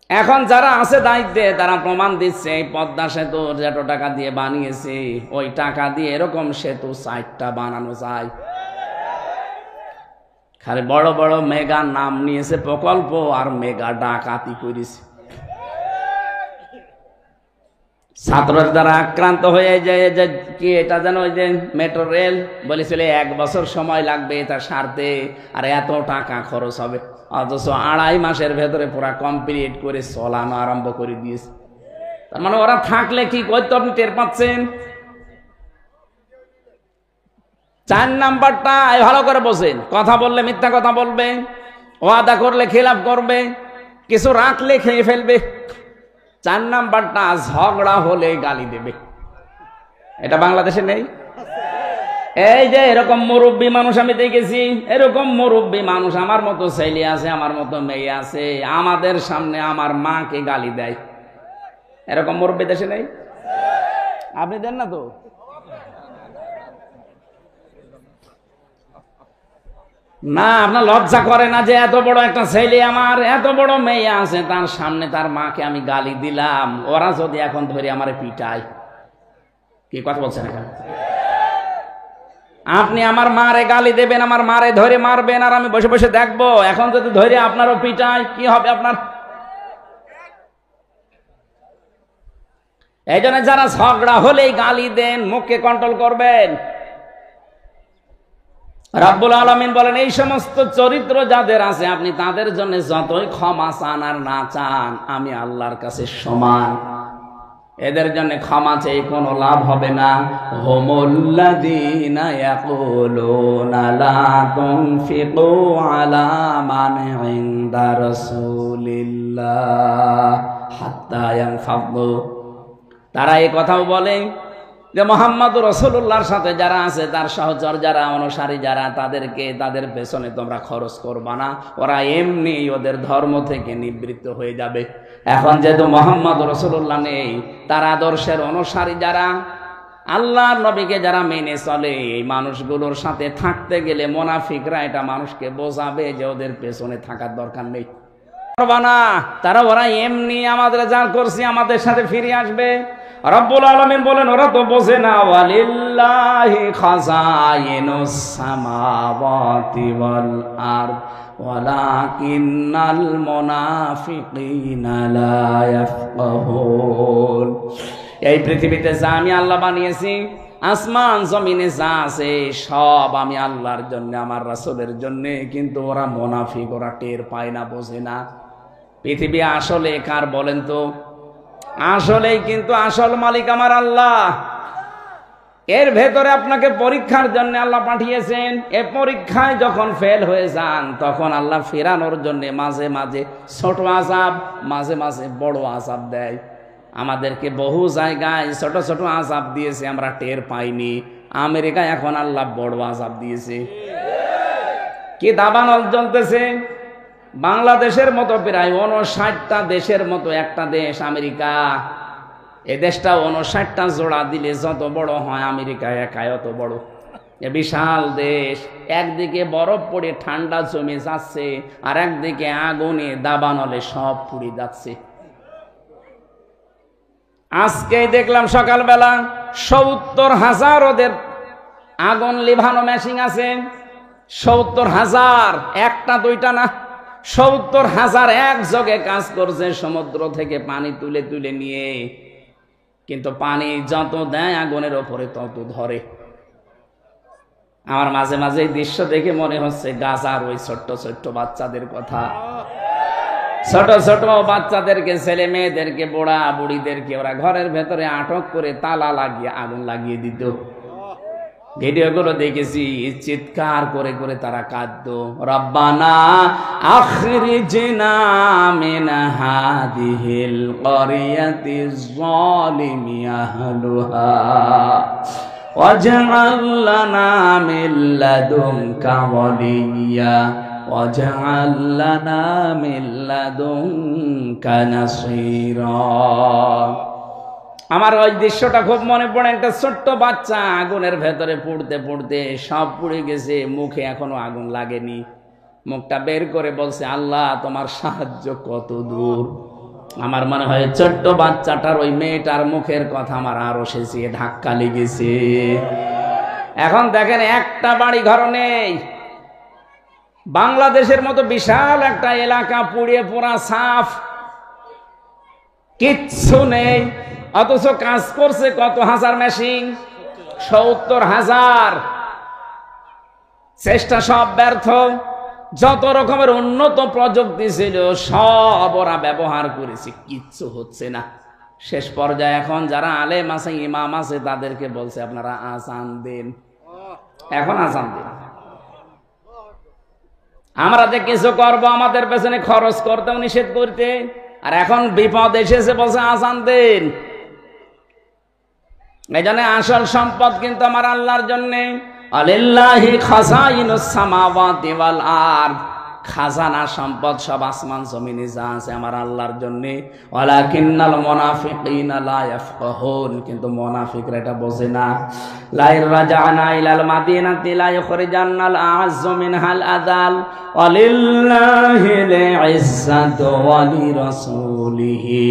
এখন যারা আছে দায়িত্বে তারা প্রমাণ দিচ্ছে এই পদ্মা সেতু যত টাকা দিয়ে বানিয়েছে, ওই টাকা দিয়ে এরকম সেতু 4টা বানানো যায়। খালি বড় বড় মেগা নাম নিয়েছে প্রকল্প, আর মেগা ডাকাতি করেছে। ছাত্রদের দ্বারা আক্রান্ত হয়ে যায় যে কি এটা যেন, ওই যে মেট্রো রেল বলেছিল 1 বছর সময় লাগবে এটা সারতে, আর এত টাকা খরচ হবে। অথচ 2.5 মাসের ভেতরে পুরা কমপ্লিট করে চলানো আরম্ভ করে দিয়েছে। তার মানে ওরা থাকলে কি করতো আপনি টের পাচ্ছেন। 4 নাম্বারটা ভালো করে বোঝেন। কথা বললে মিথ্যা কথা বলবে, ওয়াদা করলে খেলাফ করবে, কিছু রাখলে খেয়ে ফেলবে। 4 নাম্বারটা ঝগড়া হলে গালি দেবে। এটা বাংলাদেশে নেই। এই যে এরকম মুরব্বী মানুষ আমি দেখেছি, এরকম মুরব্বী মানুষ, আমার মতো ছেলে আছে, আমার মতো মেয়ে আছে, আমাদের সামনে আমার মাকে গালি দেয়। এরকম মুরব্বী দেশে নেই? আপনি দেন না তো? না, আপনার লজ্জা করে না যে এত বড় একটা ছেলে আমার, এত বড় মেয়ে আছে, তার সামনে তার মাকে আমি গালি দিলাম। ওরা যদি এখন ধরে আমার পিটায়, কি কথা বলছেন এখন? আপনি আমার মারে গালি দেবেন, আমার মারে ধরে মারবেন, আর আমি বসে বসে দেখবো। এখন যদি ধরে আপনারও পিটায়, কি হবে আপনার? এই জন্য যারা ঝগড়া হলেই গালি দেন, মুখকে কন্ট্রোল করবেন। রাব্বুল আলামিন বলেন এই সমস্ত চরিত্র যাদের আছে আপনি তাদের জন্য যতই ক্ষমা চান আর না চান আমি আল্লাহর কাছে সমান। এদের জন্য ক্ষমা চেয়ে কোনো লাভ হবে না। হুমুল্লাযীনা ইয়াকুলুনা লা তুনফিকু আলা মান ইনদা রাসূলিল্লাহ হাত্তা ইয়ানফাদু। তারা এই কথাও বলে যে মুহাম্মদুর রাসূলুল্লাহর সাথে যারা আছে, তার সহচর যারা, অনুসারী যারা, তাদেরকে তাদের পেছনে তোমরা খরচ করবা না, ওরা এমনি ওদের ধর্ম থেকে নিবৃত্ত হয়ে যাবে। এখন যেহেতু মুহাম্মদুর রাসূলুল্লাহ নেই, তার আদর্শের অনুসারী যারা, আল্লাহর নবীকে যারা মেনে চলে, এই মানুষগুলোর সাথে থাকতে গেলে মুনাফিকরা এটা মানুষকে বোঝাবে যে ওদের পেছনে থাকার দরকার নেই, করবা না। তারা ওরা এমনি আমাদের যা করছি আমাদের সাথে ফিরে আসবে। রব্বুল আলামিন বলেন ওরা তো বোঝে না। ওয়ালিল্লাহি খাযাইনুস সামাওয়াতি ওয়াল আরদ ওয়ালাকিন্নাল মুনাফিকিনা লা ইয়াফকাহুন। এই পৃথিবীতে যা আমি আল্লাহ বানিয়েছি, আসমান জমিনে যা আছে সব আমি আল্লাহর জন্য, আমার রাসূলের জন্য, কিন্তু ওরা মুনাফিক, ওরা টের পায় না, বোঝে না। পৃথিবী আসলে কার বলেন তো? আসলেই কিন্তু আসল মালিক আমার আল্লাহ। এর ভেতরে আপনাকে পরীক্ষার জন্য আল্লাহ পাঠিয়েছেন। এ পরীক্ষায় যখন ফেল হয়ে যান তখন আল্লাহ ফেরানোর জন্য মাঝে মাঝে ছোট আযাব, মাঝে মাঝে বড় আযাব দেয়। আমাদেরকে বহু জায়গায় ছোট ছোট আযাব দিয়েছে, আমরা টের পাইনি। আমেরিকায় এখন আল্লাহ বড় আযাব দিয়েছে। কি দাবানল চলতেছে। বাংলাদেশের মতো প্রায় 59টা দেশের মতো একটা দেশ আমেরিকা। এ দেশটা 59টা জোড়া দিলে যত বড় হয়, আমেরিকা একাই অত বড়। এ বিশাল দেশ। একদিকে বরফ পড়ে ঠান্ডা জমে যাচ্ছে, আর একদিকে আগুনে দাবানলে সব পুড়ে যাচ্ছে। আজকেই দেখলাম সকালবেলা 70,000 ওদের আগুন লিভানো মেশিন আছে। 70,000, একটা দুইটা না, 70,000 একযোগে কাজ করছে সমুদ্র থেকে পানি তুলে তুলে নিয়ে। কিন্তু পানি যত দেয় আগুনের ওপরে তত ধরে। আমার মাঝে মাঝে এই দৃশ্য দেখে মনে হচ্ছে গাজার ওই ছোট্ট ছোট্ট বাচ্চাদের কথা। ছোট ছোট বাচ্চাদেরকে, ছেলে মেয়েদেরকে, বুড়া বুড়িদেরকে ওরা ঘরের ভেতরে আটক করে তালা লাগিয়ে আগুন লাগিয়ে দিত। ভিডিওগুলো দেখেছি, চিৎকার করে করে তারা কাঁদতো, রব্বানা আখরিজনা মিন হাদিহিল ক্বরিয়াতিজ যালিমি আহলুহা ওয়াজআল লানা মিন লাদুনকা ওয়ালিয়্যা ওয়াজআল লানা মিন লাদুনকা নাসীরা। আমার ওই দৃশ্যটা খুব মনে পড়ে। একটা ছোট্ট বাচ্চা আগুনের ভেতরে পুড়তে পুড়তে সব পুড়ে গেছে, মুখে এখনো আগুন লাগেনি। মুখটা বের করে বলছে, আল্লাহ তোমার সাহায্য কত দূর। আমার মনে হয় ছোট্ট বাচ্চাটার, ওই মেয়েটার মুখের কথা আমার আরো শেষে ধাক্কা লেগেছে। এখন দেখেন একটা বাড়ি ঘর নেই। বাংলাদেশের মতো বিশাল একটা এলাকা পুড়িয়ে পোড়া সাফ, কিচ্ছু নেই। অথচ কাজ করছে কত হাজার মেশিন, 70,000। চেষ্টা সব ব্যর্থ। যত রকমের উন্নত প্রযুক্তি ছিল সব ওরা ব্যবহার করেছে, কিচ্ছু হচ্ছে না। শেষ পর্যায়ে এখন যারা আলেম আছে, ইমাম আছে, তাদেরকে বলছে আপনারা আযান দেন। এখন আযান দেন। আমরা যে কিছু করবো আমাদের পেছনে খরচ করতেও নিষেধ করতে, আর এখন বিপদ এসেছে বলছে আযান দেন। এই জন্য আসল সম্পদ কিন্তু আমার আল্লাহর জন্য। আলিল্লাহি খাযাইনুস সামাওয়াতি ওয়াল আরদ। খাজানা সম্পদ সব আসমান জমিনে যা আছে আমার আল্লাহর জন্য। ওয়ালাকিন্নাল মুনাফিকিনা লা ইয়াফকাহুন, কিন্তু মুনাফিকরা এটা বোঝে না। লা ইরজানা ইলাল মাদিনাতি লা ইখরিজান্নাল আ'আজ্জু মিনহাল আযাল ওয়ালিল্লাহিল ইজ্জাতু ওয়া লিরাসূলিহি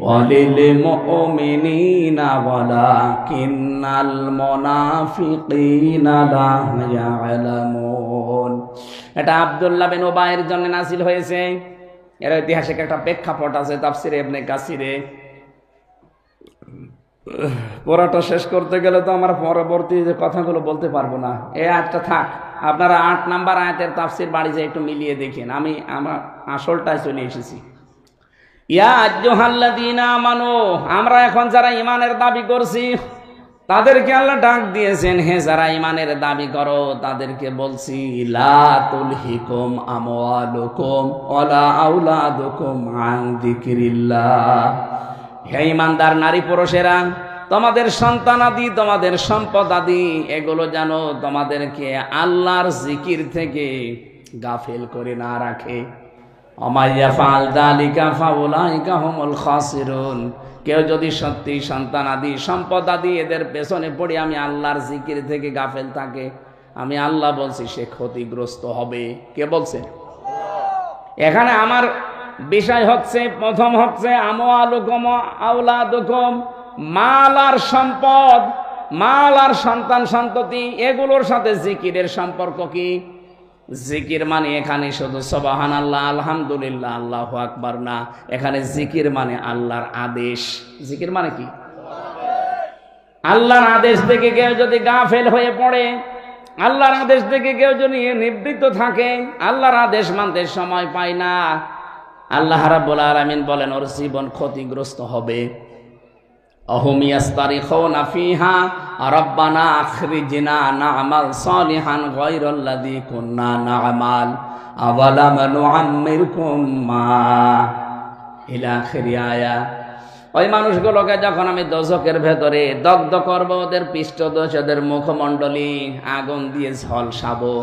ওয়ালিল মুমিনিনা ওয়ালাকিন্নাল মুনাফিকিনা লা ইয়ালামুন। এটা আব্দুল্লাহ বিন উবাইয়ের জন্য নাযিল হয়েছে। এর ঐতিহাসিক একটা প্রেক্ষাপট আছে তাফসীরে ইবনে কাসিরে। পড়াটা শেষ করতে গেলে তো আমরা পরবর্তী যে কথাগুলো বলতে পারবো না। এই আয়াতটা থাক। আপনারা 8 নাম্বার আয়াতের তাফসীর বাড়ি যেয়ে একটু মিলিয়ে দেখেন। আমি আমার আসলটাই চলে এসেছি। ইয়া আইয়ুহাল্লাযীনা আমানু, আমরা এখন যারা ঈমানের দাবি করছি তাদেরকে আল্লাহ ডাক দিয়েছেন, হে যারা ঈমানের দাবি করো তাদেরকে বলছি, লা তুলহিকুম আমওয়ালুকুম ওয়ালা আওলাদুকুম আন যিকরিল্লাহ। হে ঈমানদার নারী পুরুষেরা, তোমাদের সন্তানাদি, তোমাদের সম্পদ আদি এগুলো যেন তোমাদেরকে আল্লাহর জিকির থেকে গাফিল করে না রাখে। অমাইয়াফাল যালিকা ফাউলাইকা হুমুল খাসিরুন। কেউ যদি সত্যি সন্তান আদি সম্পদ আদি এদের পেছনে পড়ে আমি আল্লাহর জিকির থেকে গাফেল থাকে, আমি আল্লাহ বলছি সে ক্ষতিগ্রস্ত হবে। কে বলছে? এখানে আমার বিষয় হচ্ছে, প্রথম হচ্ছে আমওয়ালুকুম আওলাদুকুম, মাল আর সম্পদ, মাল আর সন্তান সন্ততি এগুলোর সাথে জিকিরের সম্পর্ক কি? জিকির মানে এখানে শুধু সুবহানাল্লাহ, আলহামদুলিল্লাহ, আল্লাহু আকবার না, এখানে জিকির মানে আল্লাহর আদেশ। জিকির মানে কি? আল্লাহর আদেশ থেকে কেউ যদি গাফেল হয়ে পড়ে, আল্লাহর আদেশ থেকে কেউ যদি নিবৃত্ত থাকে, আল্লাহর আদেশ মানতে সময় পায় না, আল্লাহ রাব্বুল আলামিন বলেন ওর জীবন ক্ষতিগ্রস্ত হবে। অহুম ইয়াস্তারিখুনা ফিহা রাব্বানা আখরিজনা না'মাল সালিহান গায়রাল্লাযী কুন্না না'মাল আওয়ালাম নুআম্মিরকুম মা ইলা আখিরি আয়া। ওই মানুষগুলোকে যখন আমি দোজখের ভেতরে দগ্ধ করব, ওদের পৃষ্ঠদেশ, ওদের মুখমণ্ডলী আগুন দিয়ে ঝলসাবো,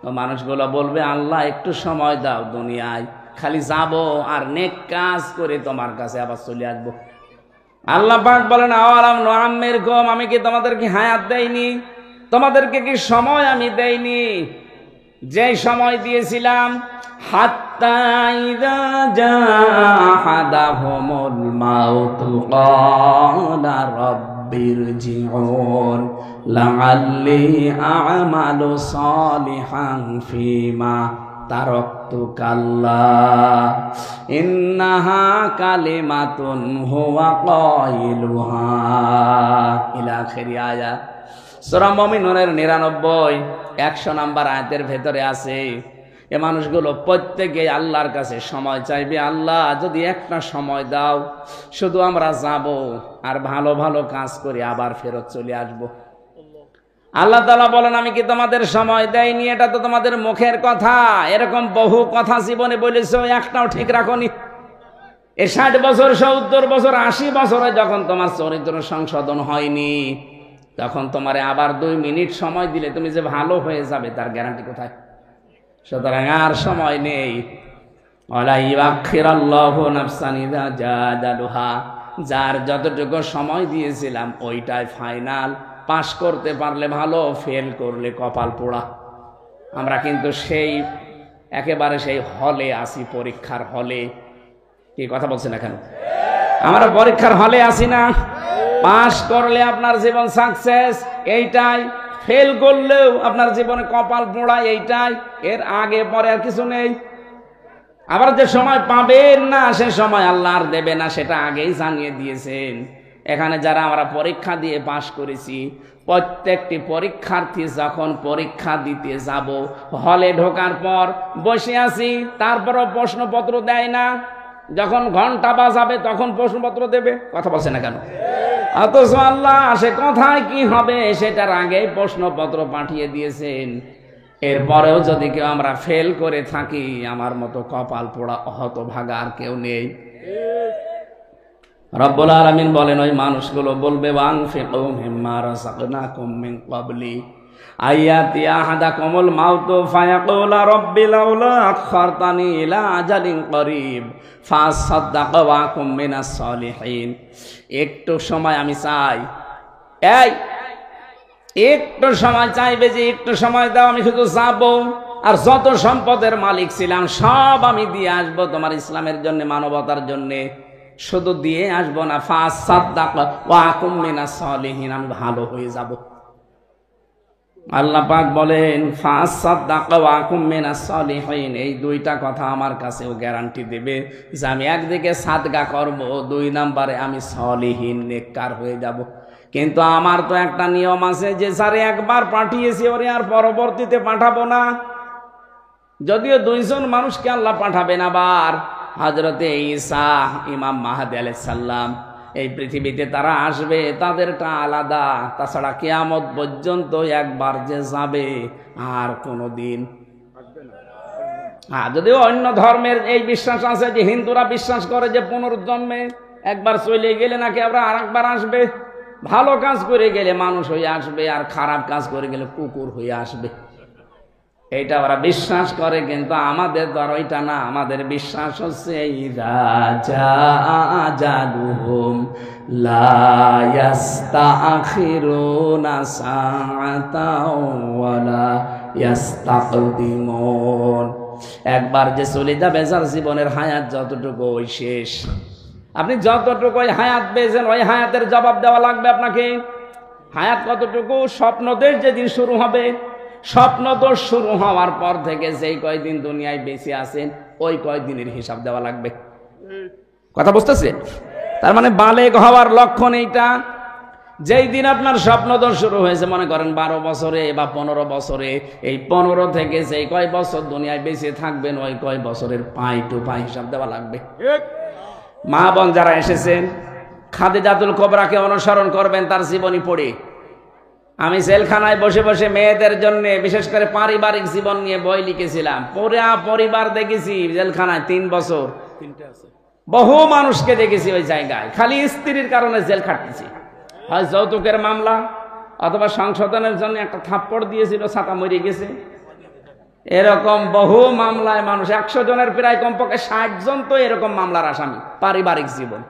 তো মানুষগুলো বলবে আল্লাহ একটু সময় দাও, দুনিয়ায় খালি যাবো আর নেক কাজ করে তোমার কাছে আবার চলে আসবো। আল্লাহ পাক বলেন আওয়ালাম নুআম্মিরকুম, আমি কি তোমাদেরকে হায়াত দেইনি? তোমাদেরকে কি সময় আমি দেইনি? যে সময় দিয়েছিলাম, হাত্তা ইযা জাহাদাহুমুল মাউতু ক্বালা রাব্বিরজিউন লাআল্লি আ'মালু সালিহান ফীমা তারাকতু কাল্লা ইন্নাহা কালিমাতুন হুয়া কাইলুহা ইলা আখিরি আয়া। সূরা মুমিনুনের 99 100 নাম্বার আয়াতের ভেতরে আছে, এ মানুষগুলো প্রত্যেকে আল্লাহর কাছে সময় চাইবে, আল্লাহ যদি একটা সময় দাও, শুধু আমরা যাব আর ভালো ভালো কাজ করে আবার ফেরত চলে আসবো। আল্লাহ তাআলা বলেন আমি কি তোমাদের সময় দেইনি? এটা তো তোমাদের মুখের কথা, এরকম বহু কথা জীবনে বলেছো, একটাও ঠিক রাখোনি। এই 60 বছর 70 বছর 80 বছরে যখন তোমার চরিত্র সংশোধন হয়নি, তখন তোমারে আবার 2 মিনিট সময় দিলে তুমি যে ভালো হয়ে যাবে তার গ্যারান্টি কোথায়? সুতরাং আর সময় নেই। ওয়ালা ইউআখিরাল্লাহু নাফসান ইযা জাআ আজালুহা, যার যতটুকু সময় দিয়েছিলাম ওইটাই ফাইনাল। পাস করতে পারলে ভালো, ফেল করলে কপাল পোড়া। আমরা কিন্তু সেই একেবারে সেই হলে আসি, পরীক্ষার হলে। কি কথা বলছেন এখন? আমরা পরীক্ষার হলে আসি না? পাস করলে আপনার জীবন সাকসেস, এইটাই। ফেল করলেও আপনার জীবনে কপাল পোড়া, এইটাই। এর আগে পরে আর কিছু নেই। আবার যে সময় পাবেন না সে সময় আল্লাহ আর দেবে না, সেটা আগেই জানিয়ে দিয়েছেন। এখানে যারা আমরা পরীক্ষা দিয়ে পাশ করেছি, প্রত্যেকটি পরীক্ষার্থী যখন পরীক্ষা দিতে যাব, হলে ঢোকার পর বসে আছি, তারপরও প্রশ্নপত্র দেয় না। যখন ঘন্টা বাজাবে তখন প্রশ্নপত্র দেবে। কথা বলছে না কেন? অথচ আল্লাহ সে কথায় কি হবে সেটার আগেই প্রশ্নপত্র পাঠিয়ে দিয়েছেন। এরপরেও যদি কেউ আমরা ফেল করে থাকি, আমার মতো কপাল পোড়া হতভাগা আর কেউ নেই। রব্বুল আলামিন বলেন ওই মানুষগুলো বলবে ওয়ানফিকু মিম্মা রাযাকনাকুম মিন ক্বাবলি আয়াতি আহাদাকুমুল মাউতু ফায়াকুলা রাব্বি লাউলা আখখারতানি ইলা আজালিন করিব ফাসাদদাকা ওয়া আকুম মিনাস সালিহিন। একটু সময় আমি চাই, এই একটু সময় চাইবে যে একটু সময় দাও, আমি শুধু যাবো আর যত সম্পদের মালিক ছিলাম সব আমি দিয়ে আসবো তোমার ইসলামের জন্য, মানবতার জন্য। শুধু দিয়ে আসবো না, ফাসাদদাকা ওয়া আকুম মিনাস সালিহিন, আমি ভালো হয়ে যাব। আল্লাহ পাক বলেন ফাসাদদাকা ওয়া কুম মিনাস সালিহিন, এই দুইটা কথা আমার কাছেও গ্যারান্টি দেবে যে আমি একদিকে সাদকা করব, 2 নম্বরে আমি সলিহিন নেককার হয়ে যাব। কিন্তু আমার তো একটা নিয়ম আছে যে স্যার একবার পাঠিয়েছি ওরে আর পরবর্তীতে পাঠাবো না। যদিও 2 জন মানুষকে আল্লাহ পাঠাবেন আবার, হযরতে ঈসা ইমাম মাহদী আলাইহিস সালাম, এই পৃথিবীতে তারা আসবে, তাদেরটা আলাদা। তাছাড়া কিয়ামত পর্যন্ত একবার যে যাবে আর কোনোদিন যদিও অন্য ধর্মের এই বিশ্বাস আছে যে হিন্দুরা বিশ্বাস করে যে পুনর্জন্মে একবার চলে গেলে নাকি আবার আরেকবার আসবে, ভালো কাজ করে গেলে মানুষ হয়ে আসবে আর খারাপ কাজ করে গেলে কুকুর হয়ে আসবে, এইটা ওরা বিশ্বাস করে। কিন্তু আমাদের দ্বারা ওইটা না, আমাদের বিশ্বাস হচ্ছে ইযা জাআ আজালুহুম লা ইস্তাখিরুনা সাআতাও ওয়ালা ইস্তাকদিমুন। একবার যে চলে যাবে, যার জীবনের হায়াত যতটুকু ওই শেষ। আপনি যতটুকু ওই হায়াত পেয়েছেন ওই হায়াতের জবাব দেওয়া লাগবে আপনাকে। হায়াত কতটুকু? স্বপ্নদেশ যেদিন শুরু হবে, স্বপ্নদোষ শুরু হওয়ার পর থেকে যেই কয়দিন দুনিয়ায় বেঁচে আছেন ওই কয়দিনের হিসাব দেওয়া লাগবে। কথা বুঝতেছে? তার মানে বালেগ হওয়ার লক্ষণ এইটা, যেই দিন আপনার স্বপ্নদোষ শুরু হয়েছে, মনে করেন 12 বছরে বা 15 বছরে, এই 15 থেকে যেই কয় বছর দুনিয়ায় বেঁচে থাকবেন ওই কয় বছরের পাই টু পাই হিসাব দেওয়া লাগবে। মা বোন যারা এসেছেন, খাদিজাতুল কুবরাকে অনুসরণ করবেন তার জীবনী পড়ে। আমি জেলখানায় বসে বসে মেয়েদের জন্য বিশেষ করে পারিবারিক জীবন নিয়ে বই লিখেছিলাম। পুরা পরিবার দেখেছি জেলখানায় 3 বছর, বহু মানুষকে দেখেছি ওই জায়গায়, খালি স্ত্রীর কারণে জেল খাটতেছি। হয় যৌতুকের মামলা, অথবা সংশোধনের জন্য একটা থাপ্পড় দিয়েছিল, ছাতা মরে গেছে। এরকম বহু মামলায় মানুষ, 100 জনের প্রায় কমপক্ষে 60 জন তো এরকম মামলার আসামি, পারিবারিক জীবন।